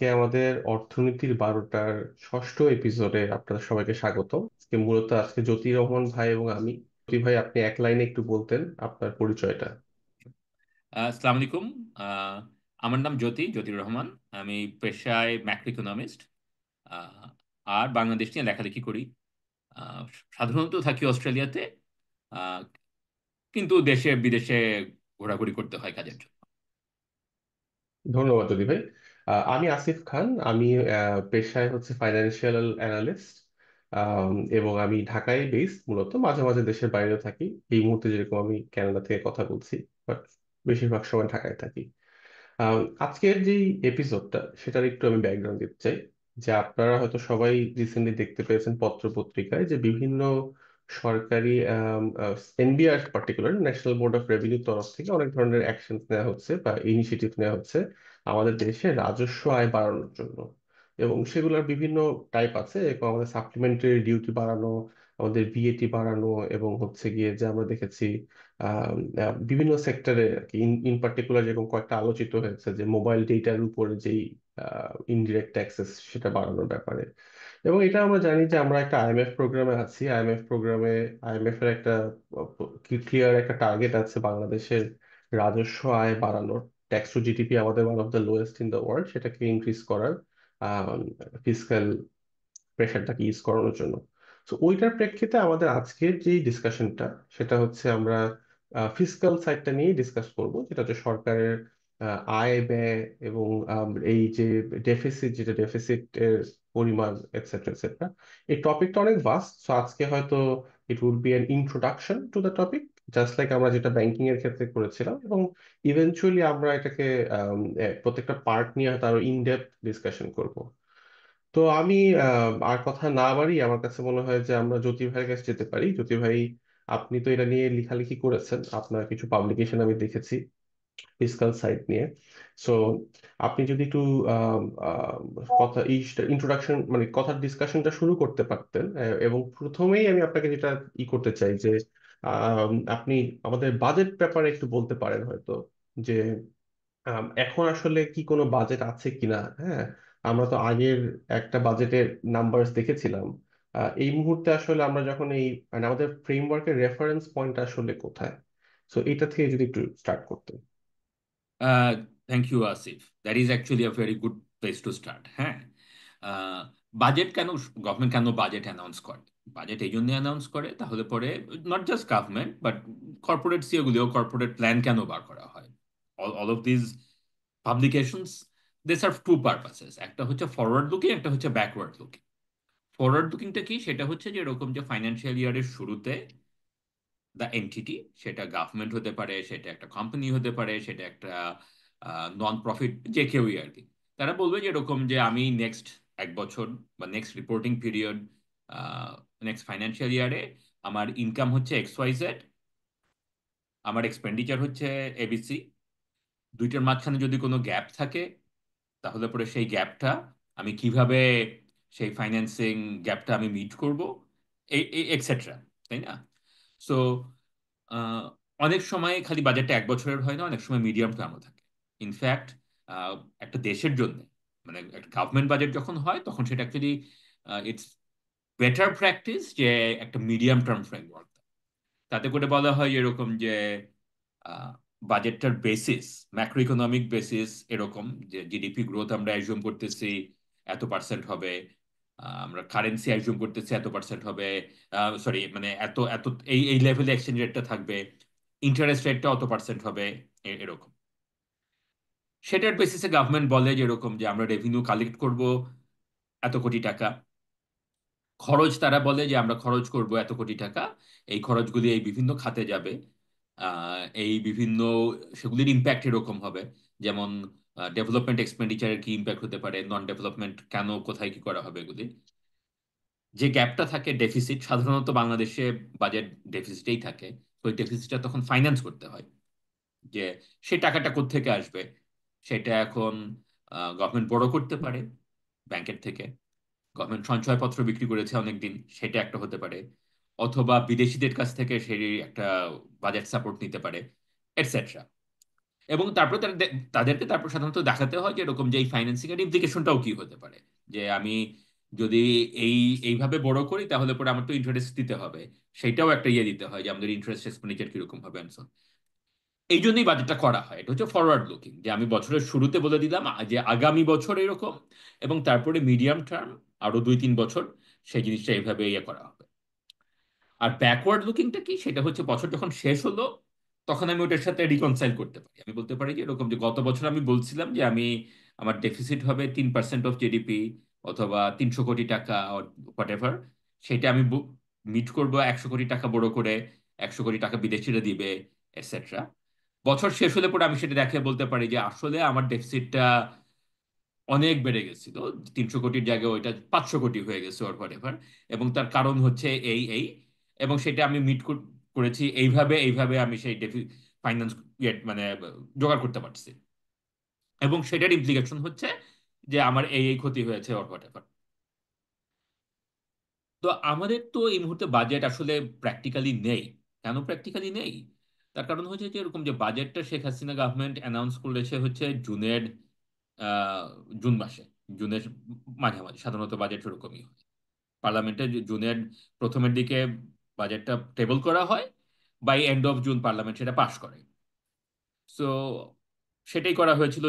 আজকে আমাদের অর্থনীতির 12টার ষষ্ঠ এপিসোডে আপনাদের সবাইকে স্বাগত। আজকে জ্যোতি রহমান ভাই এবং আমি। জ্যোতি ভাই, আপনি এক লাইনে একটু বলতেন আপনার পরিচয়টা। আসসালামু আলাইকুম। আহ, আমার নাম জ্যোতির রহমান। আমি পেশায় ম্যাক্রো ইকোনমিস্ট, আর বাংলাদেশ নিয়ে লেখালেখি করি। আহ, সাধারণত থাকি অস্ট্রেলিয়াতে, আহ, কিন্তু দেশে বিদেশে ঘোরাঘুরি করতে হয় কাজের জন্য। ধন্যবাদ জ্যোতি ভাই। আমি আসিফ খান। আমি পেশায় হচ্ছে ফাইন্যান্সিয়াল অ্যানালিস্ট, এবং আমি ঢাকায় বেসড। মূলত মাঝে মাঝে দেশের বাইরেও থাকি। এই মুহূর্তে যেরকম আমি কানাডা থেকে কথা বলছি, বাট বেশিরভাগ সময় ঢাকায় থাকি। আজকের যে এপিসোডটা, সেটার একটু আমি ব্যাকগ্রাউন্ড দিতে চাই। যে আপনারা হয়তো সবাই রিসেন্টলি দেখতে পেয়েছেন পত্র পত্রিকায় যে বিভিন্ন সরকারি NBR, particular national board of revenue তরফ থেকে অনেক ধরনের অ্যাকশন নেওয়া হচ্ছে বা ইনিশিয়েটিভ নেওয়া হচ্ছে আমাদের দেশে রাজস্ব আয় বাড়ানোর জন্য। এবং সেগুলোর বিভিন্ন টাইপ আছে, এবং আমাদের সাপ্লিমেন্টারি ডিউটি বাড়ানো, আমাদের ভিএটি বাড়ানো, এবং হচ্ছে গিয়ে যে আমরা দেখেছি বিভিন্ন সেক্টরে আর কি, ইন পার্টিকুলার যেরকম কয়েকটা আলোচিত হয়েছে যে মোবাইল ডেটার উপরে যেই ইনডিরেক্ট ট্যাক্সেস সেটা বাড়ানোর ব্যাপারে। এবং এটা আমরা জানি যে আমরা একটা আইএমএফ প্রোগ্রামে আছি। আইএমএফ প্রোগ্রামে আইএমএফ এর একটা ক্লিয়ার একটা টার্গেট আছে বাংলাদেশের রাজস্ব আয় বাড়ানোর। ট্যাক্স টু জিডিপি আমাদের one of the lowest in the world, সেটাকে ইনক্রিজ করার, ফিসক্যাল প্রেশারটাকে ইজ করানোর জন্য। তো ওইটার প্রেক্ষিতে আমাদের আজকের যে ডিসকাশনটা, সেটা হচ্ছে আমরা ফিসক্যাল সাইডটা নিয়ে ডিসকাস করব, যেটা হচ্ছে সরকারের আয় ব্যয় এবং এই যে ডেফিসিট, যেটা ডেফিসিটের পরিমাণ, এটসেট্রা এটসেট্রা। এই টপিকটা অনেক ভাস্ট, সো আজকে হয়তো it would be an introduction to the topic, just like আমরা যেটা ব্যাংকিং এর ক্ষেত্রে করেছিলাম। এবং ইভেনচুয়ালি আমরা এটাকে প্রত্যেকটা পার্ট নিয়ে হয়তো আরো ইন ডেপথ ডিসকাশন করব। তো আমি আর কথা না বাড়িয়ে, আমার কাছে মনে হয় যে আমরা জ্যোতি ভাইয়ের কাছে যেতে পারি। জ্যোতি ভাই, আপনি তো এটা নিয়ে লেখালেখি করেছেন, আপনার কিছু পাবলিকেশন আমি দেখেছি ফিসকাল সাইড নিয়ে। সো আপনি যদি একটু আম, আম, কথা ইন্ট্রোডাকশন, মানে কথার ডিসকাশনটা শুরু করতে পারতেন। এবং প্রথমেই আমি আপনাকে যেটা করতে চাই যে আপনি আমাদের বাজেট ব্যাপারে একটু বলতে পারেন হয়তো, যে এখন আসলে কি কোনো বাজেট আছে কিনা। হ্যাঁ, আমরা তো আগের একটা বাজেটের নাম্বারস দেখেছিলাম। এই মুহূর্তে আসলে আমরা যখন মানে আমাদের ফ্রেমওয়ার্কের রেফারেন্স পয়েন্ট আসলে কোথায়। সো এটা থেকে যদি একটু স্টার্ট করতে। Thank you Asif, that is actually a very good place to start. হ্যাঁ, বাজেট কেন, গভর্নমেন্ট কেন বাজেট অ্যানাউন্স করে? বাজেট এই জন্য অ্যানাউন্স করে, তাহলে পরে not just government but corporate সিওগুলিও কর্পোরেট প্ল্যান কেন বার করা হয়? All of this publications, they serve two purposes. একটা হচ্ছে ফরওয়ার্ড লুকিং, একটা হচ্ছে ব্যাকওয়ার্ড লুকিং। ফরওয়ার্ড লুকিংটা কি? সেটা হচ্ছে যে এরকম যে ফাইন্যান্সিয়াল ইয়ারের শুরুতে দ্য এন্টিটি, সেটা গভর্নমেন্ট হতে পারে, সেটা একটা কোম্পানি হতে পারে, সেটা একটা নন প্রফিট, যে কেউই আর কি, তারা বলবে যে এরকম যে আমি নেক্সট 1 বছর বা next reporting period, next financial ইয়ারে আমার ইনকাম হচ্ছে XYZ, আমার এক্সপেন্ডিচার হচ্ছে ABC। দুইটার মাঝখানে যদি কোনো গ্যাপ থাকে, তাহলে পরে সেই গ্যাপটা আমি কিভাবে, সেই ফাইন্যান্সিং গ্যাপটা আমি মিট করব, এই এক্সেট্রা, তাই না? সো অনেক সময় খালি বাজেটটা 1 বছরের হয় না, অনেক সময় মিডিয়াম টার্মও থাকে। ইনফ্যাক্ট একটা দেশের জন্য, মানে একটা গভর্নমেন্ট বাজেট যখন হয় তখন সেটা অ্যাকচুয়ালি ইটস বেটার প্র্যাকটিস যে একটা মিডিয়াম টার্ম ফ্রেমওয়ার্ক। তাতে করে বলা হয় এরকম যে বাজেটটার বেসিস, ম্যাক্রো ইকোনমিক বেসিস এরকম, যে জিডিপি গ্রোথ আমরা অ্যাজিউম করতেছি এত% হবে, আমরা কারেন্সি অ্যাজিউম করতেছি এত% হবে, সরি মানে এত এত এই এই লেভেলে এক্সচেঞ্জ রেটটা থাকবে, ইন্টারেস্ট রেটটা অত% হবে, এরকম। সেটার বেসিসে গভর্নমেন্ট বলে যে এরকম যে আমরা রেভিনিউ কালেক্ট করব এত কোটি টাকা, খরচ তারা বলে যে আমরা খরচ করব এত কোটি টাকা, এই খরচগুলি এই বিভিন্ন খাতে যাবে। এই বিভিন্ন, সেগুলির ইম্প্যাক্ট এরকম হবে, যেমন ডেভেলপমেন্ট এক্সপেন্ডিচারের কি ইম্প্যাক্ট হতে পারে, নন ডেভেলপমেন্ট কেন, কোথায় কি করা হবে, এগুলি। যে গ্যাপটা থাকে ডেফিসিট, সাধারণত বাংলাদেশে বাজেট ডেফিসিটেই থাকে। তো ওই ডেফিসিটটা তখন ফাইন্যান্স করতে হয়, যে সে টাকাটা কোত্থেকে আসবে। সেটা এখন গভর্নমেন্ট বড় করতে পারে ব্যাংকের থেকে, গভর্নমেন্ট সঞ্চয়পত্র বিক্রি করেছে অনেকদিন, সেটা একটা হতে পারে, অথবা বিদেশিদের কাছ থেকে সেই একটা বাজেট সাপোর্ট নিতে পারে, এটসেট্রা। এবং তারপর তাদেরকে তারপর সাধারণত দেখাতে হয় যে এরকম যে এই ফাইন্যান্সিং এর ইমপ্লিকেশনটাও কি হতে পারে, যে আমি যদি এই এইভাবে বড় করি তাহলে পরে আমার তো ইন্টারেস্ট দিতে হবে, সেটাও একটা ইয়ে দিতে হয় যে আমাদের ইন্টারেস্ট এক্সপেন্ডিচার কিরকম হবে and so on। এই জন্যই বাজেটটা করা হয়, এটা হচ্ছে ফরওয়ার্ড লুকিং, যে আমি বছরের শুরুতে বলে দিলাম যে আগামী বছর এরকম, এবং তারপরে মিডিয়াম টার্ম আরো 2-3 বছর সেই জিনিসটা এইভাবে ইয়ে করা হবে। আর ব্যাকওয়ার্ড লুকিংটা কি, সেটা হচ্ছে বছর যখন শেষ হলো তখন আমি ওটার সাথে রিকনসাইল করতে পারি, আমি বলতে পারি যে এরকম যে গত বছর আমি বলছিলাম যে আমি আমার ডেফিসিট হবে 3% অফ জিডিপি অথবা 300 কোটি টাকা হোয়াট এভার, সেটা আমি মিট করব 100 কোটি টাকা বড় করে, 100 কোটি টাকা বিদেশিরা দিবে, এটসেট্রা। বছর শেষ হলে পরে আমি সেটা দেখে বলতে পারি যে আসলে আমার ডেফিসিটটা অনেক বেড়ে গেছিল, 300 কোটির জায়গায় ওইটা 500 কোটি হয়ে গেছে ওর হোয়াটএভার, এবং তার কারণ হচ্ছে এই এই, এবং সেটা আমি মিট করেছি এইভাবে এইভাবে আমি সেই ফাইন্যান্স মানে জোগাড় করতে পারছি, এবং সেটার ইমপ্লিকেশন হচ্ছে যে আমার এই ক্ষতি হয়েছে ওর হোয়াটএভার। তো আমাদের তো এই মুহূর্তে বাজেট আসলে প্র্যাকটিক্যালি নেই। কেন প্র্যাকটিক্যালি নেই? তার কারণ হচ্ছে যে এরকম যে বাজেটটা শেখ হাসিনা গভর্নমেন্ট অ্যানাউন্স করেছে হচ্ছে জুনের আহ, জুন মাসে, জুনের মাঝামাঝি সাধারণত বাজেট এরকমই হয়। পার্লামেন্টে জুনের প্রথমের দিকে বাজেটটা টেবল করা হয়, by end of June parliament সেটা পাশ করে। সো সেটাই করা হয়েছিল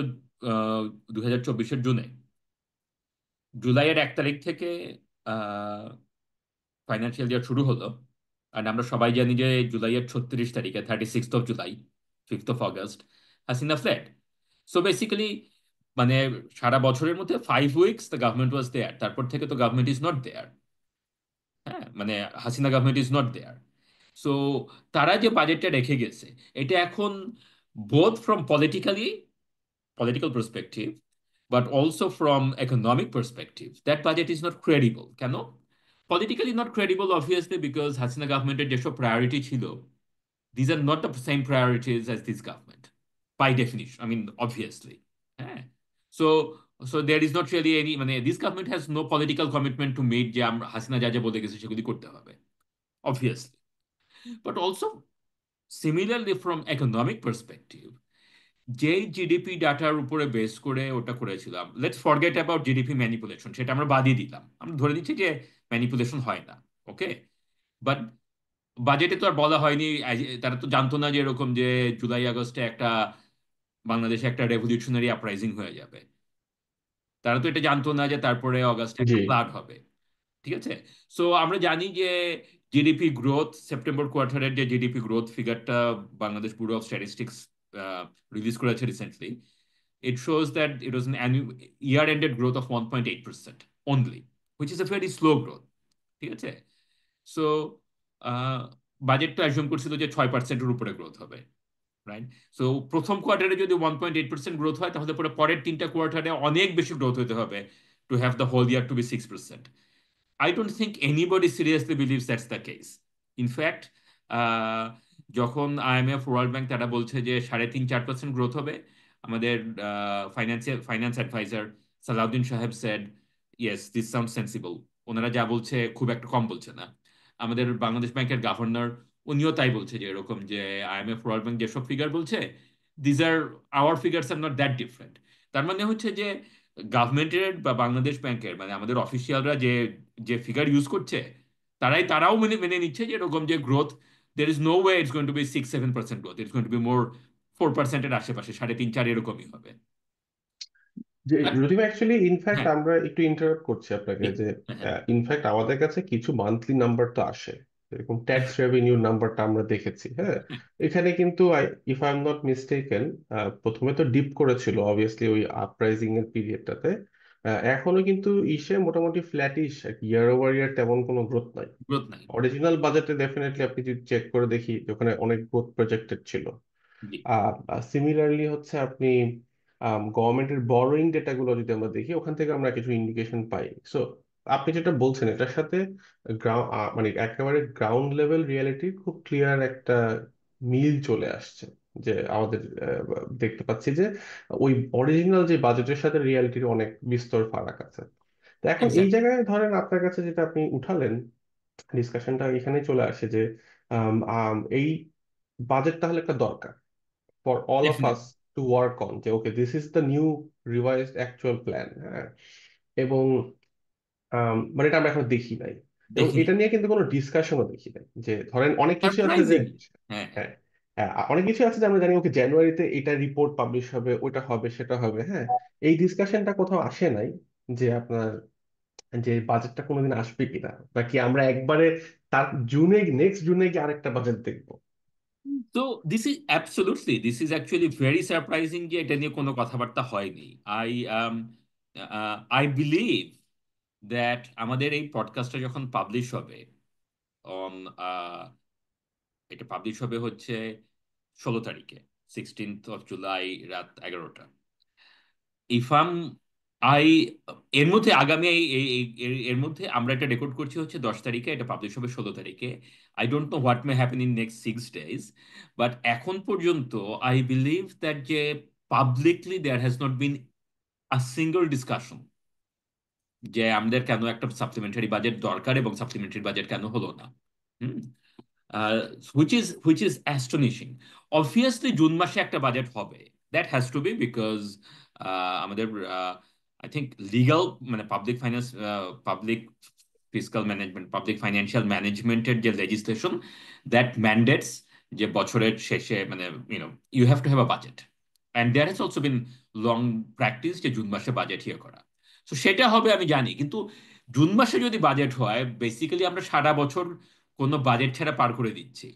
2024-এর জুনে। জুলাইয়ের 1 তারিখ থেকে ফাইন্যান্সিয়াল ইয়ার শুরু হলো। আর আমরা সবাই জানি যে জুলাইয়ের 36 তারিখে, 36th of July, 5th of August Hasina flat. So basically মানে সারা বছরের মধ্যে 5 weeks the government was there, তারপর থেকে তো গভর্নমেন্ট ইজ নট দেয়ার। হ্যাঁ, মানে Hasina government is not there. So তারা যে বাজেটটা রেখে গেছে, এটা এখন both from political perspective but also from economic perspective, that budget is not credible। কেন politically not credible? Obviously because Hasina গভর্নমেন্টের যেসব প্রায়োরিটি ছিল, these are not the same priorities as this government by definition, I mean obviously। হ্যাঁ, so so there is not really any, মানে this government has no political commitment to meet যে আমরা হাসিনা যা যা বলে গেছে সেগুলি করতে হবে, obviously। But also similarly from economic perspective, যেই জিডিপি ডাটার উপরে বেস করে ওটা করেছিলাম, let's forget about GDP manipulation, সেটা আমরা বাদই দিলাম, আমরা ধরে নিচ্ছি যে ম্যানিপুলেশন হয় না, ওকে। বাট বাজেটে তো আর বলা হয়নি, তারা তো জানতো না যে এরকম যে জুলাই আগস্টে একটা বাংলাদেশে একটা রেভলিউশনারি আপরাইজিং হয়ে যাবে। তারা তো এটা জানতো না যে তারপরে অগাস্টে জি। একটা ফ্লাড হবে। ঠিক আছে। সো আমরা জানি যে জিডিপি গ্রোথ, সেপ্টেম্বর কোয়ার্টারের যে জিডিপি গ্রোথ ফিগারটা Bangladesh bureau of statistics release করেছে recently, it shows that it was an annual year-ended growth of 1.8% only, which is a very slow growth। ঠিক আছে। সো বাজেট তো অ্যাজিউম করছিল যে 6%-এর উপরে গ্রোথ হবে, রাইট? সো প্রথম কোয়ার্টারে যদি 1.8% গ্রোথ হয়, তাহলে পরে পরের 3টা কোয়ার্টারে অনেক বেশি গ্রোথ হতে হবে to have the whole year to be 6%। I don't think anybody seriously believes that's the case. In fact, আহ, যখন আইএমএফ ওয়ার্ল্ড ব্যাংক তারা বলছে যে 3.5-4% গ্রোথ হবে, আমাদের ফাইন্যান্স অ্যাডভাইজার সালাউদ্দিন সাহেব said yes this sound sensible. ওনারা যা বলছে খুব একটা কম বলছে না। আমাদের বাংলাদেশ ব্যাংকের গভর্নর উনিও তাই বলছে যে এরকম যে আইএমএফ ওয়ার্ল্ড ব্যাংক যেসব ফিগার বলছে, these are our figures are not that different. তার মানে হচ্ছে যে গভর্নমেন্টের বা বাংলাদেশ ব্যাংকের মানে আমাদের অফিসিয়ালরা যে যে ফিগার ইউজ করছে, তারাও মেনে মেনে নিচ্ছে যে এরকম যে growth, there is no way it's going to be 6-7% growth, it's going to be more 4%-এর আশেপাশে, 3.5-4 এরকমই হবে। যে আর রুটিম অ্যাকচুয়ালি ইনফ্যাক্ট হ্যাঁ, আমরা একটু ইন্টারাপ্ট করছি আপনাকে প্লিজ। যে হ্যাঁ, ইনফ্যাক্ট আমাদের কাছে কিছু মান্থলি নাম্বার তো আসে, এরকম ট্যাক্স রেভিনিউ নাম্বারটা আমরা দেখেছি। হ্যাঁ, এখানে কিন্তু if I am not mistaken প্রথমে তো ডিপ করেছিল অবভিয়াসলি ওই আপরাইজিং এর পিরিয়ডটাতে। এখনো কিন্তু ইসে মোটামুটি ফ্ল্যাটিশ, ইয়ার ওভার ইয়ার তেমন কোনো গ্রোথ নাই। গ্রোথ নাই। অরিজিনাল বাজেটে ডেফিনেটলি আপনি যদি চেক করে দেখি যে ওখানে অনেক গ্রোথ প্রজেক্টেড ছিল। জি। সিমিলারলি হচ্ছে আপনি গভর্নমেন্টের বরোয়িং ডেটাগুলো যদি আমরা দেখি, ওখান থেকে আমরা কিছু ইন্ডিকেশন পাই। সো আপনি যেটা বলছেন এটার সাথে মানে একেবারে গ্রাউন্ড লেভেল রিয়েলিটির খুব ক্লিয়ার একটা মিল চলে আসছে। যে আমাদের দেখতে পাচ্ছি যে ওই অরিজিনাল যে বাজেটের সাথে রিয়েলিটির অনেক বিস্তর ফারাক আছে। তো এখন এই এক্স্যাক্টলি। জায়গায় ধরেন আপনার কাছে যেটা আপনি উঠালেন, ডিসকাশনটা এখানে চলে আসে যে এই বাজেট তাহলে একটা দরকার for all of us. Definitely. To work on, যে okay this is the new revised actual plan. হ্যাঁ, এবং মানে এটা আমরা এখন দেখি নাই, এবং দেখিনি। এটা নিয়ে কিন্তু কোনো ডিসকাশনও দেখি নাই। যে ধরেন অনেক কিছু আছে যে, সারপ্রাইজিং। হ্যাঁ, হ্যাঁ। হ্যাঁ, হ্যাঁ, অনেক কিছু আছে যে আমরা জানি ওকে জানুয়ারিতে এটা রিপোর্ট পাবলিশ হবে, ওটা হবে, সেটা হবে, হ্যাঁ, এই ডিসকাশনটা কোথাও আসে নাই। যে আপনার যে বাজেটটা কোনোদিন আসবে কিনা, নাকি আমরা একবারে তার জুনে, নেক্সট জুনে গিয়ে আরেকটা বাজেট দেখবো। তো this is actually very surprising যে এটা নিয়ে কোনো কথাবার্তা হয়নি। আই আই বিলিভ দ্যাট আমাদের এই পডকাস্টটা যখন পাবলিশ হবে অন, এটা পাবলিশ হবে হচ্ছে 16 তারিখে, 16th of July, রাত 11টা। ইফাম আই এর মধ্যে আগামী এর মধ্যে আমরা এটা রেকর্ড করছি হচ্ছে 10 তারিখে, এটা পাবলিশ হবে 16 তারিখে। I don't know what may happen in next 6 days, but এখন পর্যন্ত আই বিলিভ দ্যাট যে publicly there has not been a single discussion যে আমাদের কেন একটা সাপ্লিমেন্টারি বাজেট দরকার এবং সাপ্লিমেন্টারি বাজেট কেন হলো না। Hmm. Which is astonishing. Obviously June মাসে একটা বাজেট হবে, that has to be, because আমাদের আই থিঙ্ক লিগাল, মানে public finance, public fiscal management, public financial ম্যানেজমেন্টের যে লেজিসলেশন, দ্যাট ম্যান্ডেটস যে বছরের শেষে মানে you have to have a budget, and there has also been long practice যে June মাসে বাজেট ইয়ে করা। তো সেটা হবে আমি জানি, কিন্তু জুন মাসে যদি বাজেট হয়, বেসিক্যালি আমরা সারা বছর কোনো বাজেট ছাড়া পার করে দিচ্ছি।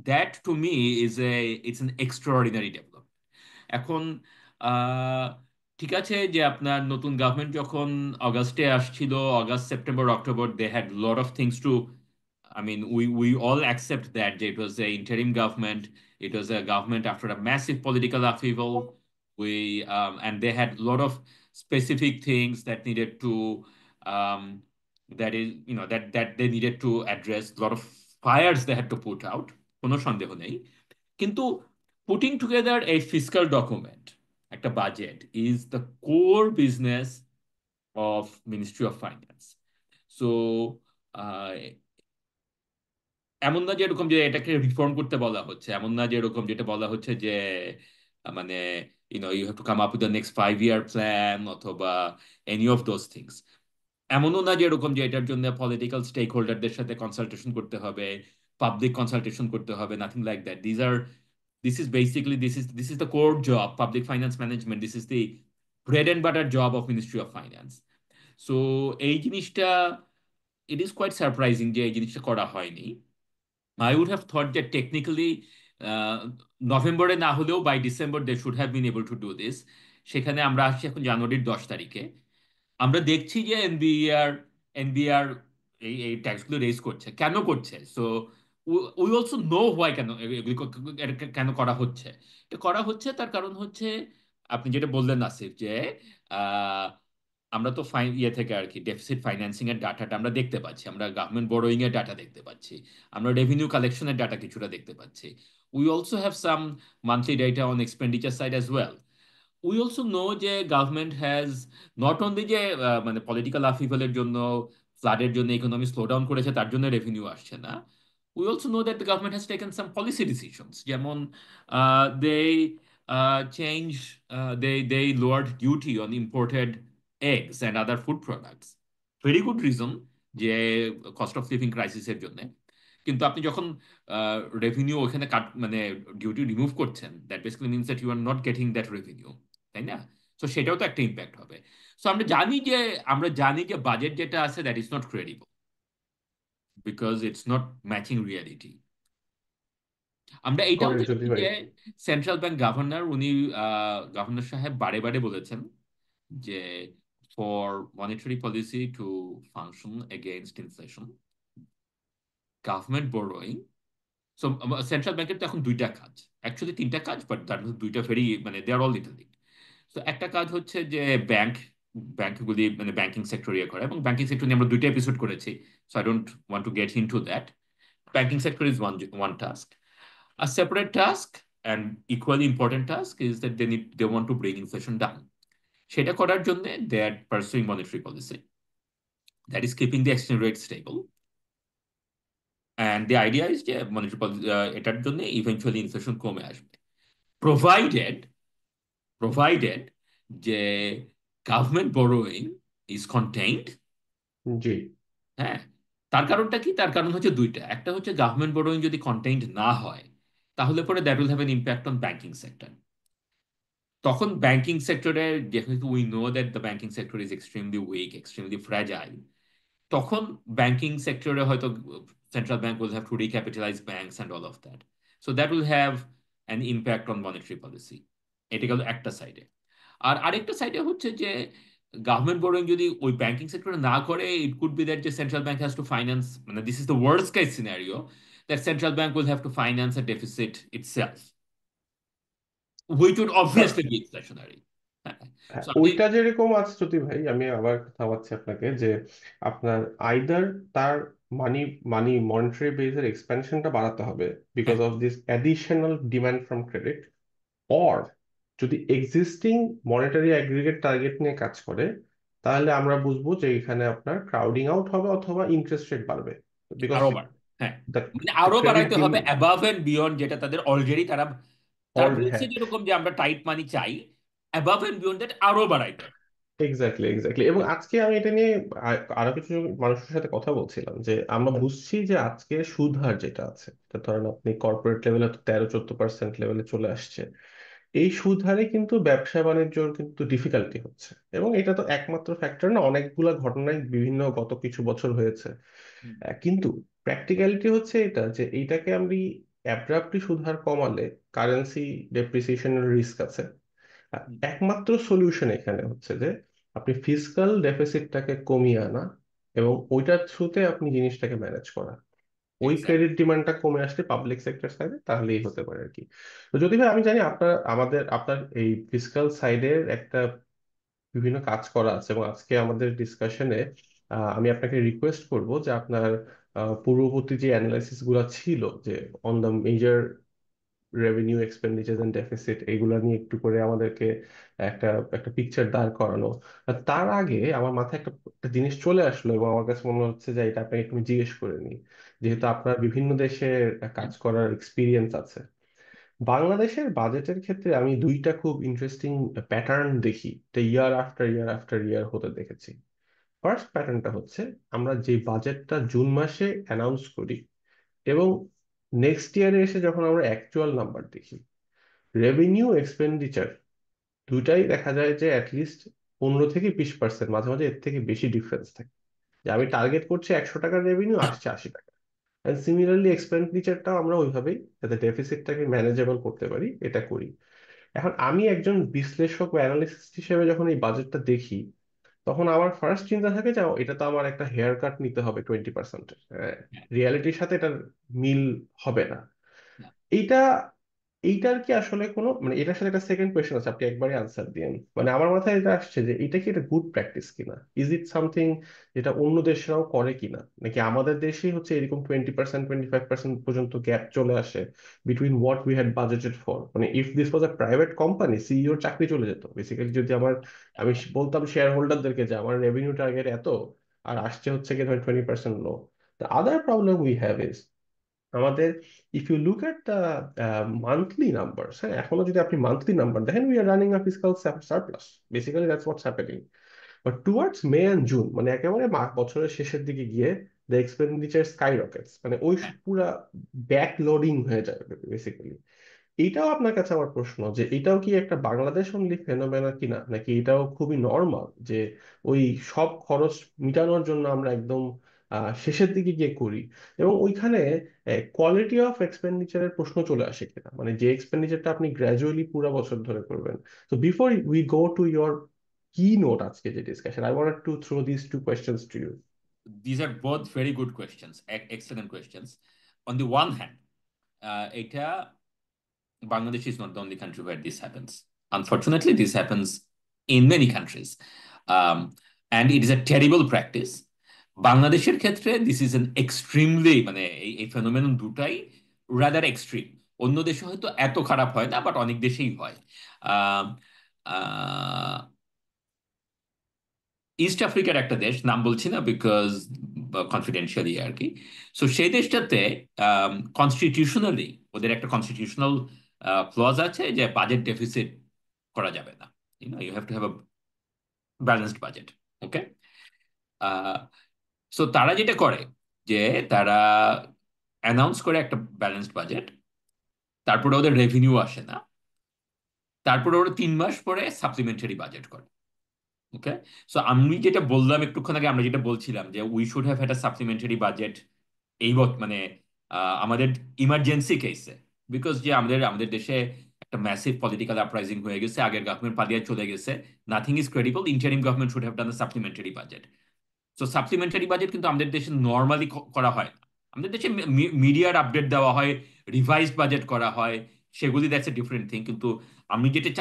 That to me it's an extraordinary development. এখন আহ, ঠিক আছে যে আপনার নতুন গভর্নমেন্ট যখন অগাস্টে আসছিল, August September October, they had lot of things to, I mean, we all accept that it was an interim government. It was a government after a massive political upheaval. And they had a lot of specific things that needed to, um, that is, that they needed to address. A lot of fires they had to put out. কোনো সন্দেহ নেই। কিন্তু putting together a fiscal document, একটা budget, is the core business of Ministry of Finance. So, uh, এমন না যে এরকম যে এটাকে রিফর্ম করতে বলা হচ্ছে, এমন না যে এরকম যেটা বলা হচ্ছে যে মানে you have to come up with the next 5 year plan অথবা এনি অফ দোজ থিংস। এমনও না যে এরকম যে এটার জন্য পলিটিক্যাল স্টেক হোল্ডারদের সাথে কনসালটেশন করতে হবে, পাবলিক কনসালটেশন করতে হবে, nothing like that. This is the core job, public finance management. This is the bread and butter job of Ministry of Finance. So এই জিনিসটা, ইট ইজ কোয়াইট সারপ্রাইজিং যে এই জিনিসটা করা হয়নি। I would have thought that technically নভেম্বরে না হলেও by December they should have been able to do this. সেখানে আমরা আসছি এখন জানুয়ারির 10 তারিখে। আমরা দেখছি যে এনবিআর এই এই ট্যাক্সগুলো রেজ করছে, কেন করছে? So we also know why কেন এগুলি কেন করা হচ্ছে। এটা করা হচ্ছে তার কারণ হচ্ছে আপনি যেটা বললেন আসিফ, যে আহ, আমরা তো ইয়ে থেকে আর কি ডেফিসিট ফাইন্যান্সিং এর ডাটাটা আমরা দেখতে পাচ্ছি, আমরা গভর্নমেন্ট বোরোয়িং এর ডাটা দেখতে পাচ্ছি, আমরা রেভিনিউ কালেকশনের ডাটা কিছুটা দেখতে পাচ্ছি। We also have some monthly data on expenditure side as well. We also know যে গভর্নমেন্ট হ্যাজ নট অনলি যে মানে পলিটিক্যাল আপহিভালের জন্য, ফ্লাডের জন্য ইকোনমি স্লো ডাউন করেছে তার জন্য রেভিনিউ আসছে না। We also know that the government has taken some policy decisions, যেমন they change they lowered duty on imported eggs and other food products. Very good reason যে cost of living ক্রাইসিসের জন্য। কিন্তু আপনি যখন রেভিনিউ ওখানে কাট মানে duty remove করছেন, that basically means that you are not getting that revenue, তাই না? তো সেটাও তো একটা ইম্প্যাক্ট হবে। সো আমরা জানি যে বাজেট যেটা আছে that is not credible, because it's not matching reality. আমরা এটাও করেন দেখছি জ্যোতি ভাই। যে সেন্ট্রাল ব্যাংক গভর্নর উনি গভর্নর সাহেব বারে বারে বলেছেন যে for monetary policy to function against inflation, government borrowing, so central ব্যাংকের তো এখন দুইটা কাজ, অ্যাকচুয়ালি তিনটা কাজ, বাট তার মধ্যে দুইটা ভেরি মানে দে আর অল লিটল লিট। তো একটা কাজ হচ্ছে যে ব্যাংকগুলি মানে ব্যাংকিং সেক্টর ইয়ে করে, এবং ব্যাংকিং সেক্টর নিয়ে আমরা দুইটা এপিসোড করেছি, so I don't want to get into that. Banking sector is one task. A separate task and equally important task is that they want to bring inflation down. সেটা করার জন্য they are pursuing monetary policy that is keeping the exchange rate stable. And the idea is যে monetary policy এটার জন্য eventually inflation কমে আসবে, provided provided যে government borrowing is contained. জি। হ্যাঁ, তার কারণটা কি? তার কারণ হচ্ছে দুইটা। একটা হচ্ছে গভর্নমেন্ট বোরোয়িং যদি কন্টেইনড না হয়, তাহলে পরে that will have an impact on banking sector. তখন ব্যাংকিং সেক্টরে, যেহেতু we know that the banking sector is extremely weak, extremely fragile, তখন ব্যাংকিং সেক্টরে হয়তো central bank will have to recapitalise banks and all of that. So that will have an impact on monetary policy. এটা গেল একটা সাইডে। আর আরেকটা সাইডে হচ্ছে যে গভর্নমেন্ট বোরোইং যদি ওই ব্যাংকিং সেক্টরে না করে, ইট কুড বি দ্যাট যে central bank has to finance, মানে this is the worst case scenario, that central bank will have to finance a deficit itself, which would obviously be inflationary. হ্যাঁ, হ্যাঁ, so আমি ওইটা যেরকম আছে জ্যোতি ভাই, আমি আবার থামাচ্ছি আপনাকে, যে আপনার আইদার তার মানি মানি মনিটারি বেসের এক্সপ্যানশনটা বাড়াতে হবে বিকজ হ্যাঁ, of this additional demand from credit, or যদি এক্সিস্টিং মনিটারি অ্যাগ্রিগেট টার্গেট নিয়ে কাজ করে, তাহলে আমরা বুঝবো যে এখানে আপনার ক্রাউডিং আউট হবে অথবা ইন্টারেস্ট রেট বাড়বে, বিকজ আরো বাড় হ্যাঁ, দ্য মানে আরো ক্রেডিট বাড়াইতে ডিম হবে অ্যাবাভ এন্ড বিয়ন্ড, যেটা তাদের অলরেডি তারা তারা অল বলছে হ্যাঁ। যেরকম যে আমরা টাইট মানি চাই, অ্যাবাভ এন্ড বিয়ন্ড দ্যাট আরো বাড়াইতে হবে। Exactly, exactly. এবং আজকে আমি এটা নিয়ে আরো কিছু মানুষের সাথে কথা বলছিলাম, যে আমরা বুঝছি যে আজকে সুদ হার যেটা আছে, তা ধরেন আপনি কর্পোরেট লেভেলে তো 13-14% লেভেলে চলে আসছে। এই সুদ হারে কিন্তু ব্যবসা বাণিজ্যর কিন্তু ডিফিকাল্টি হচ্ছে, এবং এটা তো একমাত্র ফ্যাক্টর না, অনেকগুলা ঘটনায় বিভিন্ন গত কিছু বছর হয়েছে। হুম, কিন্তু প্র্যাকটিক্যালিটি হচ্ছে এটা, যে এইটাকে আমি অ্যাব্রাপ্টলি সুদ হার কমালে কারেন্সি ডেপ্রিসিয়েশনের রিস্ক আছে। হুম, একমাত্র সলিউশন এখানে হচ্ছে যে আপনি ফিসকাল ডেফিসিটটাকে কমিয়ে আনা, এবং ওইটার থ্রুতে আপনি জিনিসটাকে ম্যানেজ করা। ওই এক্স্যাক্টলি। ক্রেডিট ডিমান্ডটা কমে আসলে পাবলিক সেক্টর সাইডে, তাহলেই হতে পারে আর কি। তো যদি ভাই, আমি জানি আপনার এই ফিসকাল সাইডের একটা বিভিন্ন কাজ করা আছে, এবং আজকে আমাদের ডিসকাশনে আমি আপনাকে রিকোয়েস্ট করব যে আপনার পূর্ববর্তী যে অ্যানালাইসিস গুলা ছিল, যে on the major revenue expenditure and deficit, এগুলা নিয়ে একটু করে আমাদেরকে একটা একটা পিকচার দাঁড় করানো। আর তার আগে আমার মাথায় একটা একটা জিনিস চলে আসলো, এবং আমার কাছে মনে হচ্ছে যে এটা আপনাকে একটু জিজ্ঞেস করে নিই, যেহেতু আপনার বিভিন্ন দেশে কাজ করার এক্সপিরিয়েন্স আছে। বাংলাদেশের বাজেটের ক্ষেত্রে আমি দুইটা খুব ইন্টারেস্টিং প্যাটার্ন দেখি, ইয়ার আফটার ইয়ার আফটার ইয়ার হতে দেখেছি। ফার্স্ট প্যাটার্নটা হচ্ছে, আমরা যে বাজেটটা জুন মাসে অ্যানাউন্স করি, এবং নেক্সট ইয়ারে এসে যখন আমরা অ্যাকচুয়াল নাম্বার দেখি, রেভিনিউ এক্সপেন্ডিচার দুটাই দেখা যায় যে অ্যাটলিস্ট 15 থেকে 20%, মাঝে মাঝে এর থেকে বেশি ডিফারেন্স থাকে। যে আমি টার্গেট করছি 100 টাকার রেভিনিউ, আসছে 80 টাকা। অ্যান্ড সিমিলারলি এক্সপেন্ডিচারটাও আমরা ওইভাবেই, যাতে ডেফিসিটটাকে ম্যানেজেবল করতে পারি, এটা করি। এখন আমি একজন বিশ্লেষক বা অ্যানালিস্ট হিসেবে যখন এই বাজেটটা দেখি, তখন আমার ফার্স্ট চিন্তা থাকে যে এটা তো আমার একটা হেয়ার কাট নিতে হবে 20%-এর। হ্যাঁ, রিয়ালিটির সাথে এটার মিল হবে না। না, এইটা এইটার কি আসলে কোনো, মানে এটার সাথে একটা সেকেন্ড কোয়েশ্চেন আছে, আপনি একবারে আনসার দিন। মানে আমার মাথায় এটা আসছে যে এটা কি একটা গুড প্র্যাকটিস কিনা, ইজ ইট সামথিং যেটা অন্য দেশরাও করে কিনা, নাকি আমাদের দেশেই হচ্ছে এরকম 20%, 25% পর্যন্ত গ্যাপ চলে আসে between what we had budgeted for. মানে if this was a private company, সিইওর চাকরি চলে যেত বেসিক্যালি, যদি আমি বলতাম শেয়ার হোল্ডারদেরকে যে আমার রেভিনিউ টার্গেট এত, আর আসছে হচ্ছে কি ধরেন 20% low. The other problem we have is আমাদের, if you look at the monthly number, হ্যাঁ, এখনো যদি আপনি মান্থলি নাম্বার দেখেন, we are running a fiscal surplus. Basically that's what's happening. But towards May and June, মানে একেবারে বছরের শেষের দিকে গিয়ে, দ্য এক্সপেন্ডিচার স্কাই রকেটস, মানে ওই হ্যাঁ। পুরা ব্যাক লোডিং হয়ে যায় বেসিক্যালি। এইটাও আপনার কাছে আমার প্রশ্ন, যে এটাও কি একটা বাংলাদেশ অনলি ফেনোমেনা কিনা, নাকি এটাও খুবই নর্মাল, যে ওই সব খরচ মিটানোর জন্য আমরা একদম শেষের দিকে গিয়ে করি, এবং ওইখানে কোয়ালিটি অফ এক্সপেন্ডিচারের প্রশ্ন চলে আসে কিনা, মানে যে এক্সপেন্ডিচারটা আপনি গ্র্যাজুয়ালি পুরো বছর ধরে করবেন। তো before we go to your key note আজকে যে discussion, I want to throw this two questions to you. These are both very good questions, excellent questions. On the one hand, এটা Bangladesh is not the only country where this happens. Unfortunately, this happens in many countries. And it is a terrible practice. বাংলাদেশের ক্ষেত্রে this is an extremely, মানে এই phenomenon দুটাই rather extreme. অন্য দেশে হয়তো এত খারাপ হয় না, বাট অনেক দেশেই হয়। আহ, আহ, ইস্ট আফ্রিকার একটা দেশ, নাম বলছি না বিকজ কনফিডেন্সিয়ালি আর কি। সো সেই দেশটাতে কনস্টিটিউশনালি ওদের একটা কনস্টিটিউশনাল ক্লজ আছে যে বাজেট ডেফিসিট করা যাবে না। You have to have a balanced budget. Okay. So তারা যেটা করে যে তারা অ্যানাউন্স করে একটা ব্যালেন্সড বাজেট, তারপরে ওদের রেভিনিউ আসে না, তারপরে ওরা 3 মাস পরে সাপ্লিমেন্টারি বাজেট করে। ওকে। সো আমি যেটা বললাম একটুক্ষণ আগে, আমরা যেটা বলছিলাম যে we should have had a supplementary budget মানে আমাদের ইমার্জেন্সি কেসে, বিকজ যে আমাদের আমাদের দেশে একটা ম্যাসিভ পলিটিক্যাল আপরাইজিং হয়ে গেছে, আগের গভর্নমেন্ট পালিয়ে চলে গেছে, nothing is credible, interim government should have done a supplementary budget. So supplementary budget কিন্তু আমাদের দেশে নর্মালি করা হয় না। আমাদের দেশে মিডিয়ার আপডেট দেওয়া হয়, রিভাইজড বাজেট করা হয়, সেগুলি দ্যাটস এ ডিফারেন্ট থিং। কিন্তু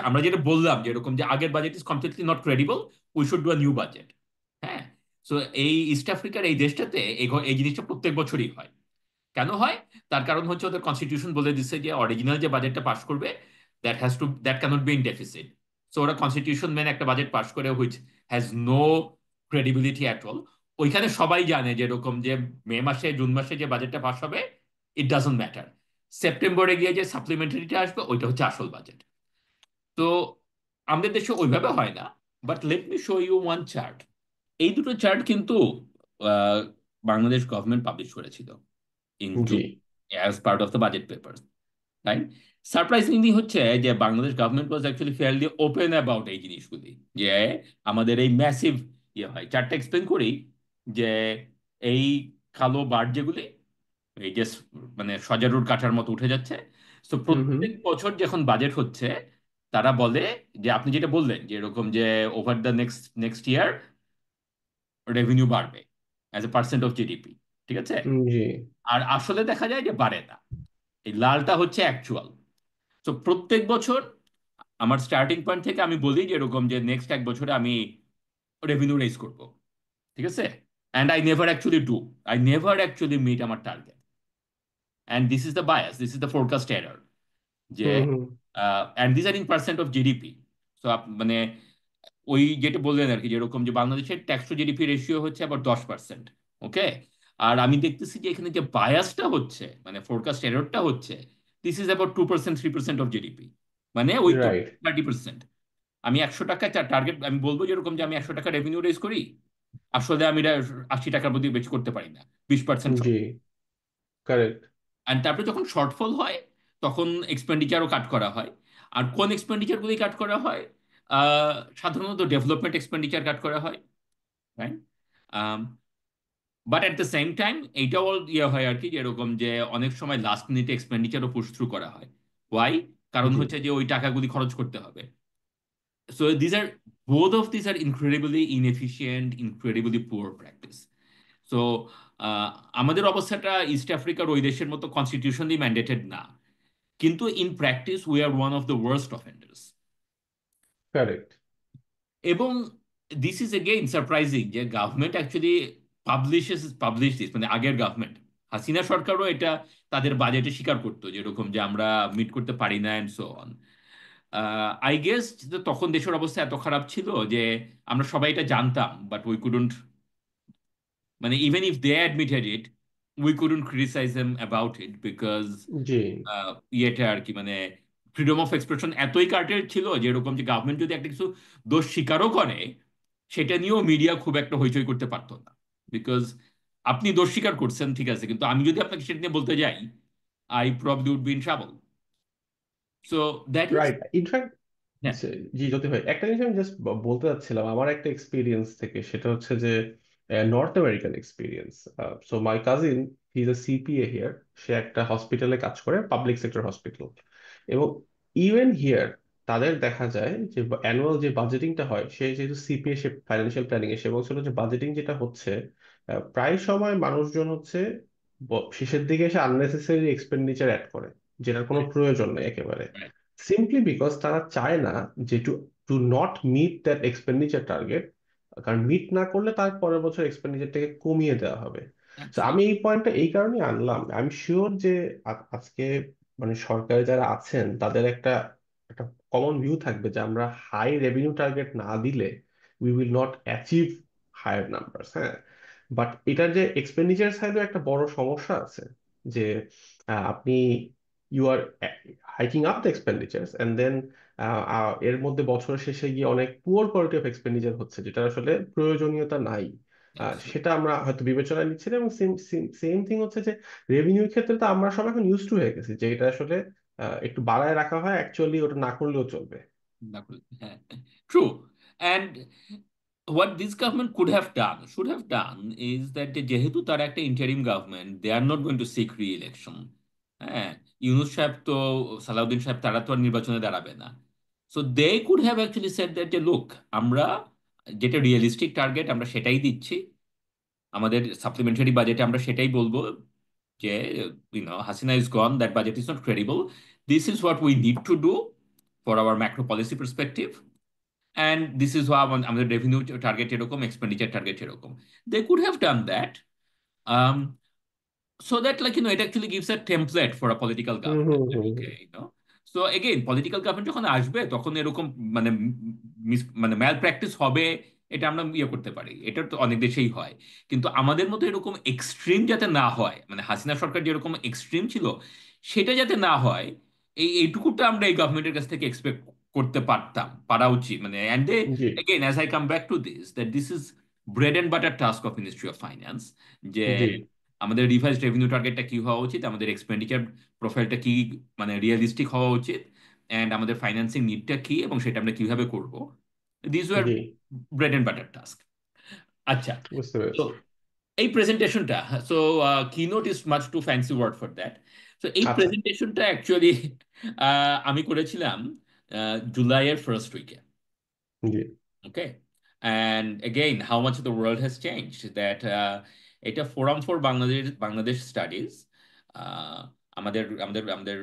আমরা যেটা বললাম যে এরকম যে আগের budget is completely not credible, we should do a new budget. হ্যাঁ। সো এই ইস্ট আফ্রিকার এই দেশটাতে এই জিনিসটা প্রত্যেক বছরই হয়। কেন হয়? তার কারণ হচ্ছে ওদের কনস্টিটিউশন বলে দিচ্ছে যে অরিজিনাল যে বাজেটটা পাস করবে, that cannot be in deficit. So ওরা কনস্টিটিউশন মেনে একটা বাজেট পাস করে, which has no credibility at all. ওইখানে সবাই জানে যে এরকম যে মে মাসে জুন মাসে যে বাজেটটা পাস হবে, ইট ডাজন্ট ম্যাটার। সেপ্টেম্বরে গিয়ে যে সাপ্লিমেন্টারিটা আসবে ওইটা হচ্ছে আসল বাজেট। তো আমাদের দেশে ওইভাবে হয় না। But let me show you one chart. এই দুটো চার্ট কিন্তু আহ, বাংলাদেশ গভর্নমেন্ট পাবলিশ করেছিল ইনটু জি। As part of the budget paper, right? Surprisingly হচ্ছে যে Bangladesh government was actually fairly open about এই জিনিসগুলি, যে আমাদের এই ম্যাসিভ হয়। চারটা এক্সপ্লেন করি যে এই কালো বার যেগুলি, এই যে মানে সজারুর কাঠার মতো উঠে যাচ্ছে, তো হুম হুম। প্রত্যেক বছর যখন বাজেট হচ্ছে, তারা বলে যে আপনি যেটা বললেন যে এরকম যে over the next next year revenue বাড়বে as a percent of GDP. ঠিক আছে? জি। আর আসলে দেখা যায় যে বাড়ে না। এই লালটা হচ্ছে অ্যাকচুয়াল। তো প্রত্যেক বছর আমার স্টার্টিং পয়েন্ট থেকে আমি বলি যে এরকম যে নেক্সট 1 বছরে আমি রেভিনিউ রেজ করব। ঠিক আছে? And I never actually do, I never actually meet আমার target. And this is the bias, this is the forecast error, যে hmm hmm. And this are in percent of GDP. So মানে ওই যেটা বললেন আর কি, যেরকম যে বাংলাদেশের ট্যাক্স টু জিডিপি রেশিও হচ্ছে আবার 10%। ওকে। আর আমি দেখতেছি যে এখানে যে বায়াসটা হচ্ছে, মানে ফোরকাস্ট এররটা হচ্ছে, this is about 2% 3% of GDP. মানে ওই তো রাইট। 30%। আমি 100 টাকা টার্গেট, আমি বলবো যেরকম যে আমি 100 টাকা রেভিনিউ রেজ করি, আসলে আমি এটা 80 টাকার মধ্যে বেশি করতে পারি না, 20% জি। শর্ট। কারেক্ট। আর তারপরে যখন শর্টফল হয়, তখন এক্সপেন্ডিচারও কাট করা হয়। আর কোন এক্সপেন্ডিচারগুলি কাট করা হয়? আহ, সাধারণত ডেভেলপমেন্ট এক্সপেন্ডিচার কাট করা হয়, right? But at the same time এইটাও হয় আর কি, যেরকম যে অনেক সময় লাস্ট মিনিটে এক্সপেন্ডিচারও পুশ থ্রু করা হয়। ওয়াই? কারণ জি। হচ্ছে যে ওই টাকাগুলি খরচ করতে হবে। So these are, both of this are incredibly inefficient, incredibly poor practice. So আমাদের অবস্থাটা ইস্ট আফ্রিকার ওই দেশের মতো কনস্টিটিউশনলি ম্যান্ডেটেড না, কিন্তু in practice we are one of the worst offenders. Correct. এবং দিস ইজ এগেইন সারপ্রাইজিং যে গভর্নমেন্ট অ্যাকচুয়ালি পাবলিশ দিস, মানে আগের গভর্নমেন্ট, হাসিনা সরকারও এটা তাদের বাজেটে স্বীকার করতো, যেরকম যে আমরা মিট করতে পারি না and so on. I guess তখন দেশের অবস্থা এত খারাপ ছিল যে আমরা সবাই এটা জানতাম, বাট উই কুডন্ট, মানে even if they admitted it, we couldn't criticise them about it, because জি। ইয়েটা আর কি, মানে ফ্রিডম অফ এক্সপ্রেশন এতই কার্টেল ছিল যে এরকম যে গভর্নমেন্ট যদি একটা কিছু দোষ স্বীকারও করে, সেটা নিয়েও মিডিয়া খুব একটা হইচই করতে পারতো না। বিকজ আপনি দোষ স্বীকার করছেন, ঠিক আছে, কিন্তু আমি যদি আপনাকে সেটা নিয়ে বলতে যাই, I probably would be in trouble. So that is, right. In fact হ্যাঁ। জি, জ্যোতি ভাই, একটা জিনিস আমি জাস্ট বলতে চাচ্ছিলাম আমার একটা এক্সপিরিয়েন্স থেকে, সেটা হচ্ছে যে north American experience. So my cousin, he is a CPA here. সে একটা হসপিটালে কাজ করে, পাবলিক সেক্টর হসপিটাল। এবং ইভেন হিয়ার তাদের দেখা যায় যে অ্যানুয়াল যে বাজেটিংটা হয়, সে যেহেতু সিপিএ, সে ফাইন্যান্সিয়াল প্ল্যানিং এ, সে বলছিল যে বাজেটিং যেটা হচ্ছে, প্রায় সময় মানুষজন হচ্ছে শেষের দিকে এসে আননেসেসারি এক্সপেন্ডিচার অ্যাড করে, যেটার কোনো প্রয়োজন নেই একেবারে, সিম্পলি বিকজ তারা চায় না যে to to not meet that expenditure target. কারণ মিট না করলে তার পরের বছর এক্সপেন্ডিচারটাকে কমিয়ে দেওয়া হবে। তো আমি এই পয়েন্টটা এই কারণে আনলাম, আই এম শিওর যে আজকে মানে সরকারে যারা আছেন তাদের একটা একটা কমন ভিউ থাকবে যে আমরা হাই রেভিনিউ টার্গেট না দিলে we will not achieve higher numbers. হ্যাঁ। বাট এটার যে এক্সপেন্ডিচার সাইডে একটা বড় সমস্যা আছে, যে আপনি you are hiking up the expenditures and then এর মধ্যে বছরের শেষে গিয়ে অনেক পুয়ার কোয়ালিটি অফ এক্সপেন্ডিচার হচ্ছে, যেটা আসলে প্রয়োজনীয়তা নাই। সেটা আমরা হয়তো বিবেচনায় নিচ্ছি না। এবং সেম সেম থিং হচ্ছে যে রেভিনিউর ক্ষেত্রে তো আমরা সব এখন ইউজ টু হয়ে গেছি যে এটা আসলে একটু বাড়ায় রাখা হয়, অ্যাকচুয়ালি ওটা না করলেও চলবে। True. And what this government could have done, should have done, is that যেহেতু তারা একটা interim government, they are not going to seek reelection. হ্যাঁ, ইউনূস সাহেব তো, সালাউদ্দিন সাহেব তারা তো আর নির্বাচনে দাঁড়াবে না। So they could have actually said that যে লুক, আমরা যেটা রিয়েলিস্টিক টার্গেট আমরা সেটাই দিচ্ছি, আমাদের সাপ্লিমেন্টারি বাজেটে আমরা সেটাই বলবো যে Hasina is gone, that budget is not credible, this is what we need to do for our macro policy perspective, and this is how আমাদের রেভিনিউ টার্গেট এরকম, এক্সপেন্ডিচার টার্গেট এরকম। They could have done that, so that it actually gives a template for a political hmm government. Hmm That, hmm hmm. okay. So again, political government যখন আসবে তখন এরকম মানে মানে ম্যাল practice হবে, এটা আমরা করতে পারি, এটা তো অনেক দেশেই হয়। কিন্তু আমাদের মতো এরকম এক্সট্রিম যাতে না হয়, মানে হাসিনা সরকার যেরকম এক্সট্রিম ছিল সেটা যাতে না হয়, এইটুকুটা আমরা এই গভর্নমেন্টের কাছ থেকে এক্সপেক্ট করতে পারা উচিত। মানে অ্যান্ড দে, জি again as I come back to this, that this is bread and butter task of ministry of finance, যে জি আমাদের রিভাইজড রেভিনিউ টার্গেটটা কি হওয়া উচিত, আমাদের এক্সপেন্ডিচার প্রোফাইলটা কি, মানে রিয়েলিস্টিক হওয়া উচিত, অ্যান্ড আমাদের ফাইন্যান্সিং নিডটা কি এবং সেটা আমরা কিভাবে করব। দিস ওয়ার জি, ব্রেড অ্যান্ড বাটার টাস্ক। আচ্ছা, বুঝতে তো পেরেছি। এই প্রেজেন্টেশনটা, so keynote is much too fancy word for that. তো এই আচ্ছা। প্রেজেন্টেশনটা অ্যাকচুয়ালি আমি করেছিলাম জুলাইয়ের ফার্স্ট উইকে। জি Okay. And again, how much the world has changed that এটা ফোরাম ফর বাংলাদেশ স্টাডিজ, আমাদের আমাদের আমাদের